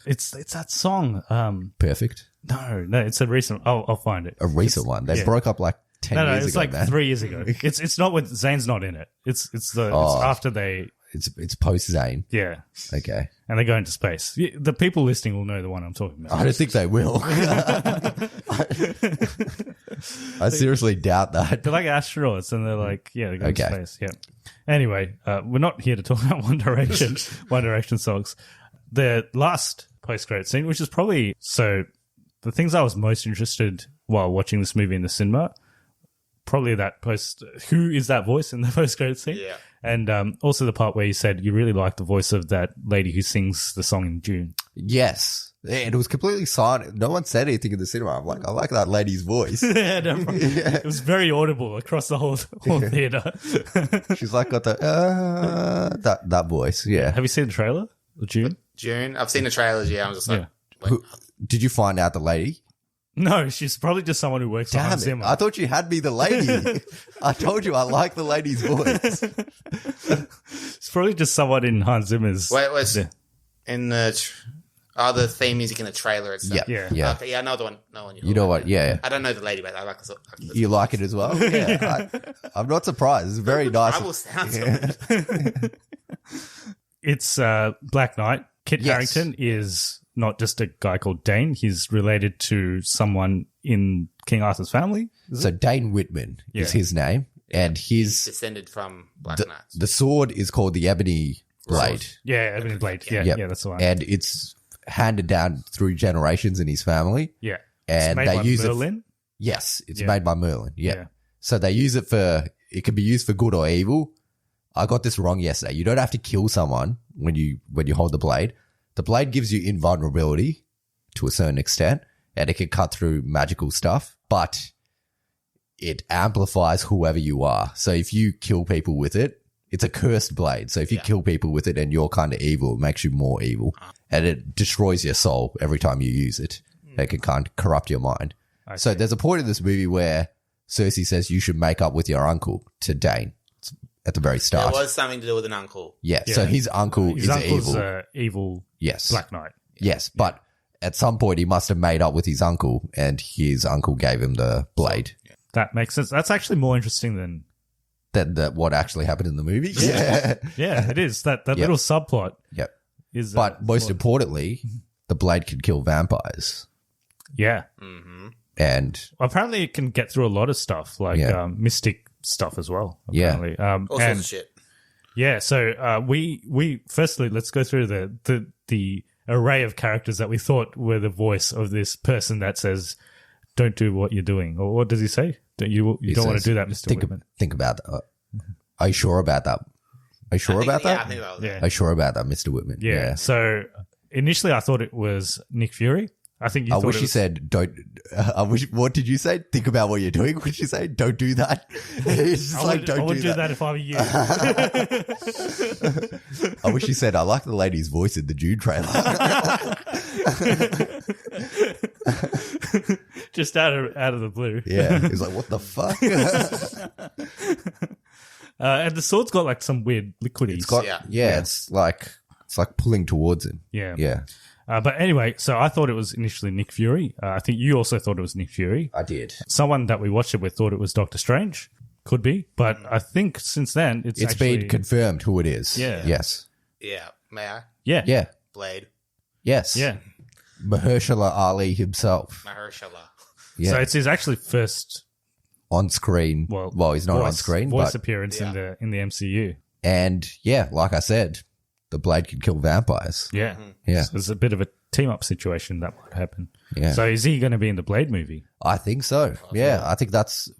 It's that song. Perfect. No, it's a recent. I'll find it. A recent one. They broke up like 10 years it's ago, like man. 3 years ago. It's not with Zayn's not in it. It's after they. It's post Zayn. Yeah. Okay. And they go into space. The people listening will know the one I'm talking about. I don't think they will. I seriously doubt that. They're like astronauts, and they're like, they go into Okay. space. Yeah. Anyway, we're not here to talk about One Direction, One Direction songs. The last post-credit scene, which is probably the things I was most interested while watching this movie in the cinema. Probably that who is that voice in the post-credit scene? Yeah. And also the part where you said you really like the voice of that lady who sings the song in June. Yes. And it was completely silent. No one said anything in the cinema. I'm like, I like that lady's voice. Yeah, no, it was very audible across the whole theater. She's like got the that voice. Yeah. Have you seen the trailer of June? June? I've seen the trailers, yeah. I'm just like, wait. Did you find out the lady? No, she's probably just someone who works for Hans Damn it. Zimmer. I thought you had me the lady. I told you I like the lady's voice. It's probably just someone in Hans Zimmer's. Wait, in the the theme music in the trailer itself. Yeah. Yeah. Okay, yeah, I know the one. No one. You know what? Yeah. I don't know the lady, but I like the. You like it as well? Yeah. I'm not surprised. It's very nice. Tribal sounds good. It's Black Knight. Kit Yes. Harington is not just a guy called Dane. He's related to someone in King Arthur's family. So Dane Whitman is Yeah. his name. And his Descended from Black Knights. the sword is called the Ebony Blade. Yeah, Ebony Blade. Yeah, Yep. yeah, that's the one. And it's handed down through generations in his family. yeah. And it's made they by use Merlin. Yes, it's Yeah. made by Merlin. Yeah. Yeah. So they use it it can be used for good or evil. I got this wrong yesterday. You don't have to kill someone when you hold the blade. The blade gives you invulnerability to a certain extent, and it can cut through magical stuff, but it amplifies whoever you are. So if you kill people with it, it's a cursed blade. So if you kill people with it and you're kind of evil, it makes you more evil. And it destroys your soul every time you use it. It can kind of corrupt your mind. So there's a point in this movie where Cersei says you should make up with your uncle to Dane at the very start. There was something to do with an uncle. Yeah, so his uncle His is uncle's evil. evil Yes. Black Knight. Yes, but at some point he must have made up with his uncle, and his uncle gave him the blade. That makes sense. That's actually more interesting than... Than what actually happened in the movie. Yeah, it is. That little subplot Yep. is... But most importantly, the blade can kill vampires. Yeah. And Apparently it can get through a lot of stuff, like mystic stuff as well. Yeah. Apparently. All sorts of shit. Yeah, so we firstly, let's go through the array of characters that we thought were the voice of this person that says, don't do what you're doing. Or what does he say? You don't want to do that, Mr. Whitman. Think about that. Are you sure about that? Are you sure about Yeah, I that? think that was Yeah. Are you sure about that, Mr. Whitman? Yeah. So initially I thought it was Nick Fury. I think you I thought wish it you was, said don't. I wish. What did you say? Think about what you're doing. What did you say? Don't do that. It's just like don't I would do do that. that if I were you. I wish you said I like the lady's voice in the June trailer. Just out of the blue. Yeah, he's like, what the fuck? And the sword's got like some weird liquidy. It's got it's like pulling towards him. Yeah. Yeah, But anyway, so I thought it was initially Nick Fury. I think you also thought it was Nick Fury. I did. Someone that we watched it with thought it was Doctor Strange. Could be. But I think since then it's actually... been confirmed who it is. Yeah. Yes. Yeah. May I? Yeah. Yeah. Blade. Yes. Yeah. Mahershala Ali himself. Mahershala. Yeah. So it's his actually first On screen. Well, he's not on screen, voice but appearance in the MCU. and yeah, like I said, the blade can kill vampires. Yeah. Yeah. So there's a bit of a team up situation that might happen. Yeah. So is he going to be in the Blade movie? I think so. Yeah, I think that's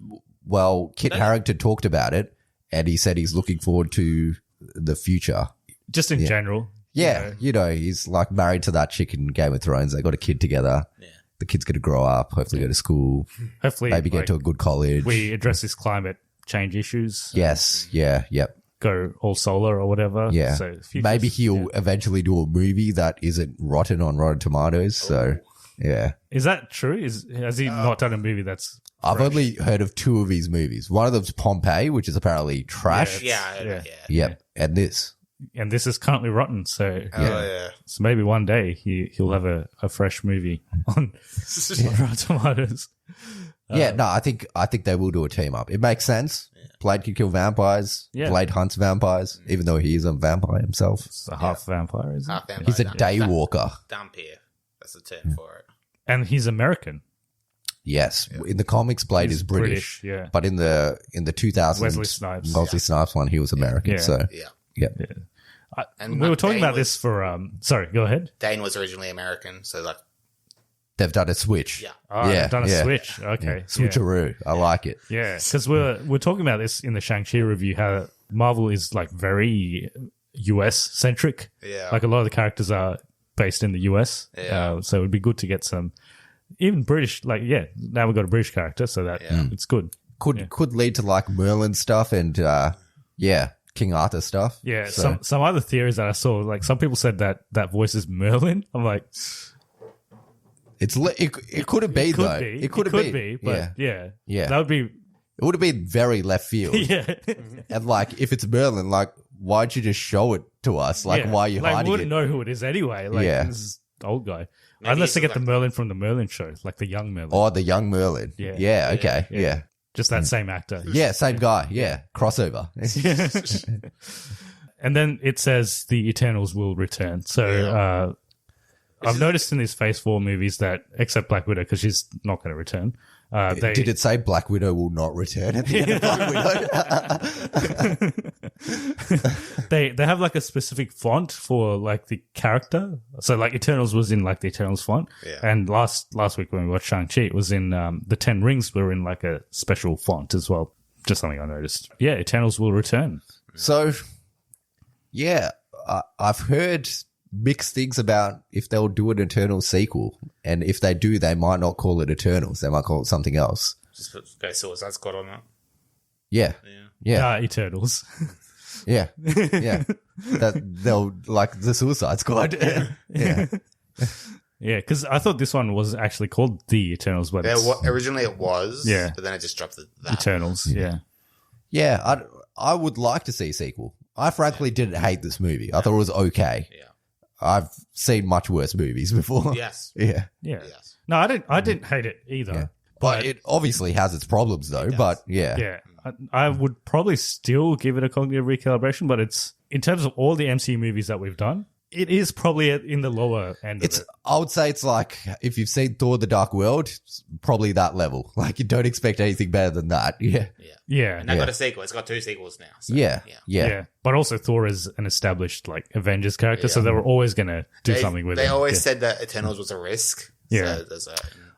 Kit Harington talked about it, and he said he's looking forward to the future. Just in general. Yeah, he's like married to that chick in Game of Thrones. They got a kid together. Yeah. The kid's going to grow up, hopefully go to school, Hopefully maybe get to a good college. we address this climate change issues. Yes, yeah, yep. Go all solar or whatever. Yeah. So Maybe he'll eventually do a movie that isn't rotten on Rotten Tomatoes. So, yeah. Is that true? Has he not done a movie that's I've only heard of 2 of his movies. One of them's Pompeii, which is apparently trash. Yeah. Yep. And this. and this is currently rotten, so so maybe one day he'll have a fresh movie on Rotten Tomatoes. Yeah, no, I think they will do a team up. It makes sense. Blade can kill vampires. Yeah. Blade hunts vampires, even though he is a vampire himself. It's a half vampire, isn't Half it? vampire. He's a day walker. Vampire. That's the term for it. And he's American. Yes, in the comics, Blade is British. yeah. But in the 2000s, Wesley Snipes. Snipes one, he was American. Yeah. So Yeah. We were talking Dane about this for sorry, go ahead. Dane was originally American, so like They've done a switch. Yeah. Oh, they've done a switch. Okay. Switcheroo. I like it. Yeah, because we're talking about this in the Shang-Chi review, how Marvel is like very US centric. Yeah. Like a lot of the characters are based in the US. Yeah. So it would be good to get some even British. Like now we've got a British character, so that it's good. Could lead to like Merlin stuff and King Arthur stuff. Yeah. So, Some other theories that I saw, like some people said that voice is Merlin. I'm like, it could have been though. It could have been. But yeah, Yeah. that would be. It would have been very left field. Yeah. And like, if it's Merlin, like, why'd you just show it to us? Like, Yeah. why are you like, hiding we wouldn't it? know who it is anyway. Like, this is the old guy. Unless they get the Merlin from the Merlin show, like the young Merlin. Oh, the young Merlin. Yeah. Yeah. Okay. Yeah. Just that same actor. Yeah. Same guy. Yeah. Crossover. And then it says the Eternals will return. So I've noticed in these Phase 4 movies that, except Black Widow, because she's not going to return. Did it say Black Widow will not return at the end of Black Widow? They have like a specific font for like the character. So like Eternals was in like the Eternals font. Yeah. And last week when we watched Shang-Chi, it was in the 10 Rings were in like a special font as well. Just something I noticed. Yeah, Eternals will return. So, yeah, I've heard mixed things about if they'll do an Eternal sequel. And if they do, they might not call it Eternals. They might call it something else. Just put Suicide Squad on that. Yeah. Eternals. Yeah. Yeah. They'll like the Suicide Squad. Yeah. Yeah, because I thought this one was actually called The Eternals, but it's Originally it was. Yeah. But then it just dropped that. Eternals. Yeah. Yeah. I would like to see a sequel. I frankly didn't hate this movie. I thought it was okay. Yeah. I've seen much worse movies before. Yes. Yeah. Yeah. Yes. No, I didn't hate it either. Yeah. But it obviously has its problems though. But yeah. Yeah. I would probably still give it a cognitive recalibration, but it's in terms of all the MCU movies that we've done, it is probably in the lower end of it. I would say it's like if you've seen Thor: The Dark World, it's probably that level. Like you don't expect anything better than that. Yeah. Yeah. Yeah. And they got a sequel. It's got 2 sequels now. So, Yeah. Yeah. But also Thor is an established like Avengers character, so they were always going to do something with it. They always said that Eternals was a risk. Yeah. So there's a,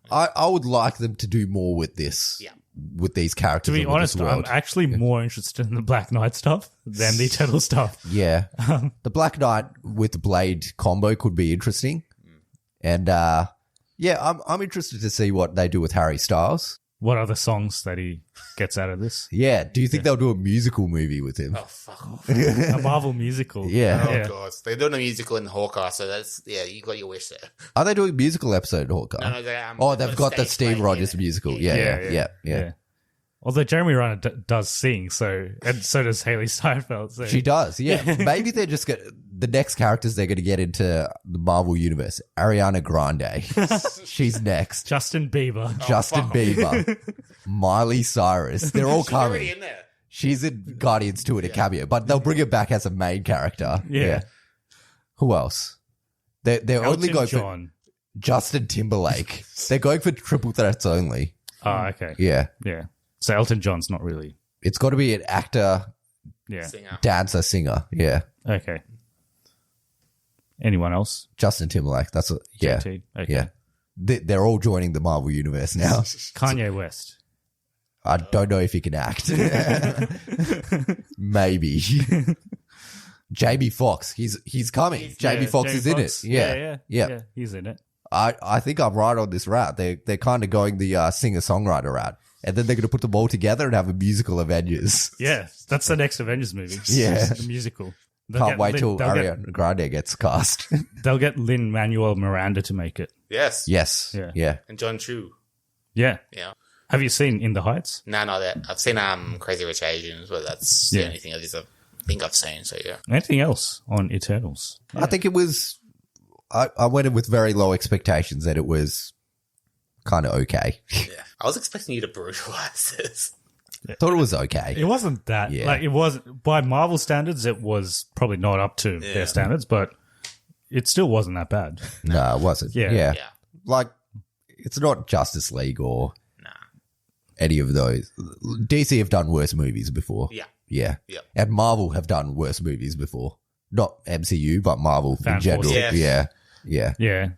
I would like them to do more with this. Yeah. With these characters. To be and with honest, this I'm world. actually more interested in the Black Knight stuff than the Eternal stuff. Yeah. The Black Knight with the Blade combo could be interesting. And I'm interested to see what they do with Harry Styles. What are the songs that he gets out of this? Yeah. Do you think they'll do a musical movie with him? oh, fuck off. A Marvel musical. Yeah. Oh, God. They're doing a musical in Hawkeye, so that's, you got your wish there. Are they doing a musical episode of Hawkeye? No, They've got the Steve Rogers musical. Yeah. Although Jeremy Renner does sing, and so does Haley Steinfeld. So. She does, yeah. Maybe they're just the next characters they're going to get into the Marvel universe. Ariana Grande. She's next. Justin Bieber. Justin Bieber. Miley Cyrus. They're all She's already coming. in there. She's in Guardians 2 in a cameo, but they'll bring her back as a main character. Yeah. Who else? They're only Elton going John. for Justin Timberlake. They're going for triple threats only. Oh, okay. Yeah. Yeah. So Elton John's not really. It's got to be an actor, Yeah. Singer. dancer, singer. Yeah. Okay. Anyone else? Justin Timberlake. That's what, yeah. JT? Okay. Yeah. They're all joining the Marvel universe now. Kanye West. I don't know if he can act. Maybe. Jamie Foxx. He's coming. Jamie Foxx is in it. Yeah. He's in it. I think I'm right on this route. They're kind of going the singer-songwriter route. And then they're going to put them all together and have a musical Avengers. Yeah. That's the next Avengers movie. Yeah. The musical. Can't wait till Ariana Grande gets cast. They'll get Lin-Manuel Miranda to make it. Yes. Yes. Yeah. Yeah. And John Chu. Yeah. Yeah. Have you seen In the Heights? No, not that. I've seen Crazy Rich Asians, but that's the only thing I think I've seen. So yeah. Anything else on Eternals? I think it was. I went in with very low expectations that it was kind of okay. Yeah. I was expecting you to brutalize this. Thought it was okay. It wasn't that. Yeah. Like, it was, by Marvel standards, it was probably not up to their standards, but it still wasn't that bad. No, it wasn't. Yeah. Yeah. Yeah. Like, it's not Justice League or Nah. any of those. DC have done worse movies before. Yeah. Yeah. Yeah. And Marvel have done worse movies before. Not MCU, but Marvel Fan in general. Force. Yes. Yeah. Yeah. Yeah.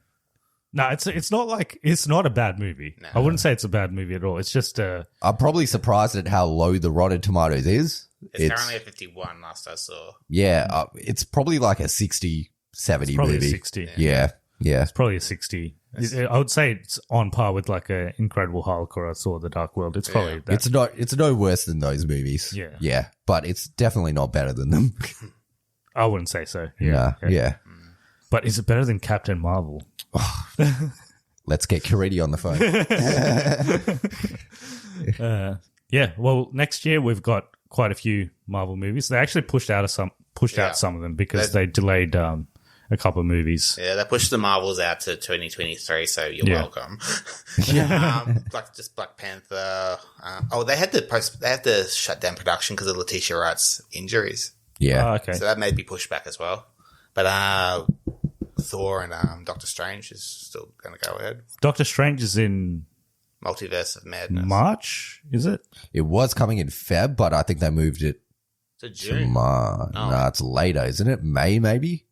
No, it's not a bad movie. No. I wouldn't say it's a bad movie at all. It's just I'm probably surprised at how low the Rotten Tomatoes is. It's currently a 51 last I saw. Yeah, it's probably like a 60, 70 probably movie. a 60. Yeah. It's probably a 60. I would say it's on par with like a Incredible Hulk or a Thor: The Dark World. It's probably that. It's no worse than those movies. Yeah. Yeah, but it's definitely not better than them. I wouldn't say so. Yeah. Yeah. But is it better than Captain Marvel? Let's get Caridi on the phone. Yeah. Well, next year we've got quite a few Marvel movies. They actually pushed out some of them because they delayed a couple of movies. Yeah, they pushed the Marvels out to 2023, so you're welcome. Just Black Panther. They had to shut down production because of Letitia Wright's injuries. Yeah. Oh, okay. So that may be pushed back as well. But Thor and Doctor Strange is still going to go ahead. Doctor Strange is in Multiverse of Madness. March, is it? It was coming in Feb, but I think they moved it To to June. March. Oh. No, it's later, isn't it? May, maybe?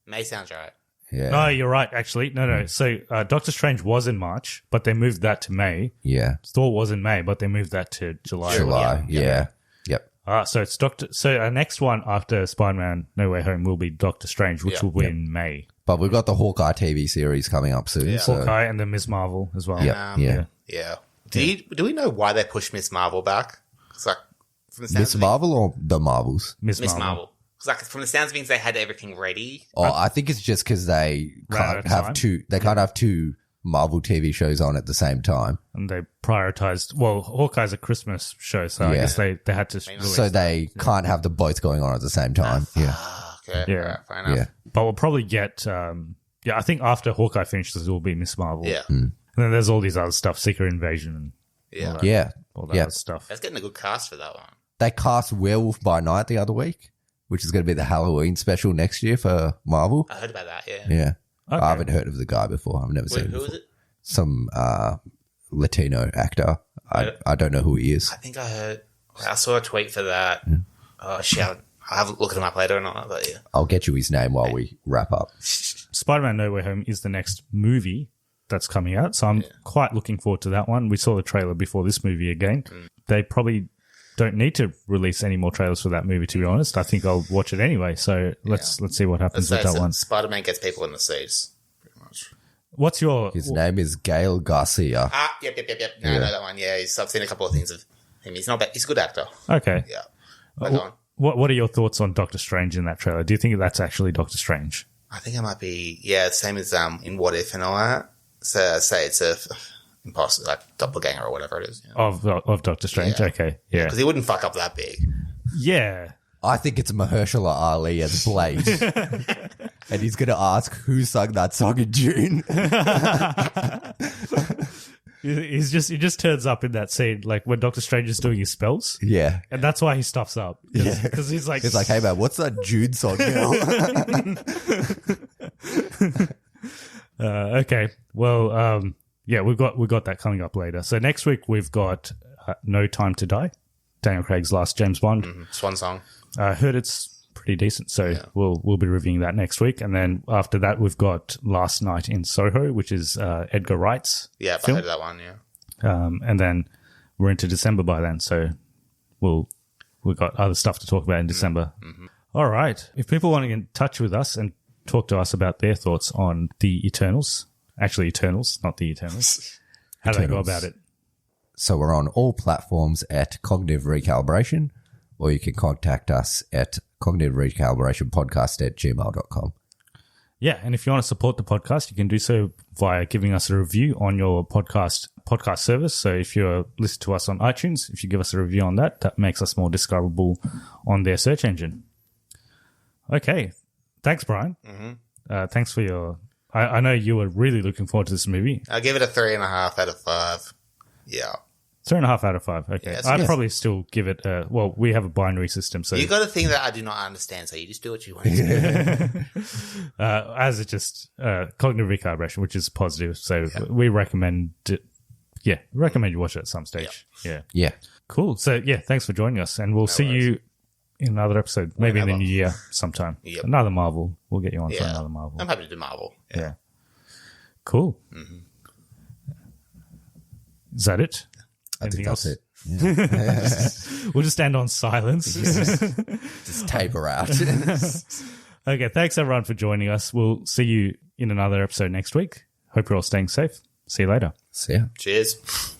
May sounds right. Yeah. No, you're right, actually. No. So Doctor Strange was in March, but they moved that to May. Yeah. Thor was in May, but they moved that to July. July. Yeah. Yep. So it's So our next one after Spider-Man No Way Home will be Doctor Strange, which will be in May. But we've got the Hawkeye TV series coming up soon. So. Hawkeye and then Ms. Marvel as well. Yep. Yeah. Do we know why they pushed Miss Marvel back? It's like from the sounds Miss of Marvel or the Marvels? Miss Miss Marvel. Marvel. It's like from the sounds of things, they had everything ready. Oh, I think it's just because they Ran out can't of have time. two. They can't have two Marvel TV shows on at the same time, And they prioritized. Well, Hawkeye's a Christmas show, so I Yeah. guess they had to release so they can't have the both going on at the same time. Yeah, Okay. Yeah. Right, fair enough. yeah. But we'll probably get. I think after Hawkeye finishes, it will be Miss Marvel. Yeah. And then there's all these other stuff, Secret Invasion and Yeah. Yeah. all that Yeah. other stuff. That's getting a good cast for that one. They cast Werewolf by Night the other week, which is going to be the Halloween special next year for Marvel. I heard about that, yeah. Yeah, Okay. I haven't heard of the guy before. I've never Wait, seen him who before. is it? Some Latino actor. I don't know who he is. I think I saw a tweet for that. Oh, shit. I'll have a look at him up later or not, but yeah. I'll get you his name while we wrap up. Spider-Man No Way Home is the next movie that's coming out, so I'm quite looking forward to that one. We saw the trailer before this movie again. They probably don't need to release any more trailers for that movie, to be honest. I think I'll watch it anyway, so let's see what happens with that one. Spider-Man gets people in the seats, pretty much. What's your... His name is Gael Garcia. Yep. No, I know that one. Yeah, I've seen a couple of things of him. He's not bad. He's a good actor. Okay. Yeah. Back on. What are your thoughts on Doctor Strange in that trailer? Do you think that's actually Doctor Strange? I think it might be, same as in What If and all that. So say it's a imposter, like doppelganger or whatever it is. Yeah. Of Doctor Strange? Yeah. Okay. Yeah. Because he wouldn't fuck up that big. Yeah. I think it's Mahershala Ali as Blade. And he's going to ask who sung that song in June. He just turns up in that scene, like when Doctor Strange is doing his spells. Yeah. And that's why he stuffs up. Because he's like... He's like, hey, man, what's that June song, girl? Okay. Well, we've got that coming up later. So next week we've got No Time to Die, Daniel Craig's last James Bond. Swan song. I heard it's pretty decent, so we'll be reviewing that next week. And then after that we've got Last Night in Soho, which is Edgar Wright's Yeah, film. I heard that one, yeah. And then we're into December by then, so we've got other stuff to talk about in December. All right. If people want to get in touch with us and talk to us about their thoughts on the Eternals, actually Eternals, not the Eternals, how do they go Eternals. about it? So we're on all platforms at Cognitive Recalibration, or you can contact us at cognitiverecalibrationpodcast@gmail.com. Yeah, and if you want to support the podcast, you can do so via giving us a review on your podcast service. So if you're listening to us on iTunes, if you give us a review on that makes us more discoverable on their search engine. Okay. Thanks, Brian. Thanks for your... I know you were really looking forward to this movie. I'll give it a 3.5 out of 5. Yeah. 3.5 out of 5. Okay. Yes, I'd yes. probably still give it well, we have a binary system, so You got a thing that I do not understand, so you just do what you want to do. as it's just cognitive recalibration, which is positive. So we recommend it. Yeah, recommend you watch it at some stage. Yeah. Yeah. Cool. So yeah, thanks for joining us, and we'll see you in another episode, maybe in the Whenever. new year sometime. Yep. Another Marvel. We'll get you on for Yeah. another Marvel. I'm happy to do Marvel. Yeah. Cool. Is that it? I think that's it. We'll just stand on silence. Just taper out. Okay, thanks everyone for joining us. We'll see you in another episode next week. Hope you're all staying safe. See you later. See ya. Cheers.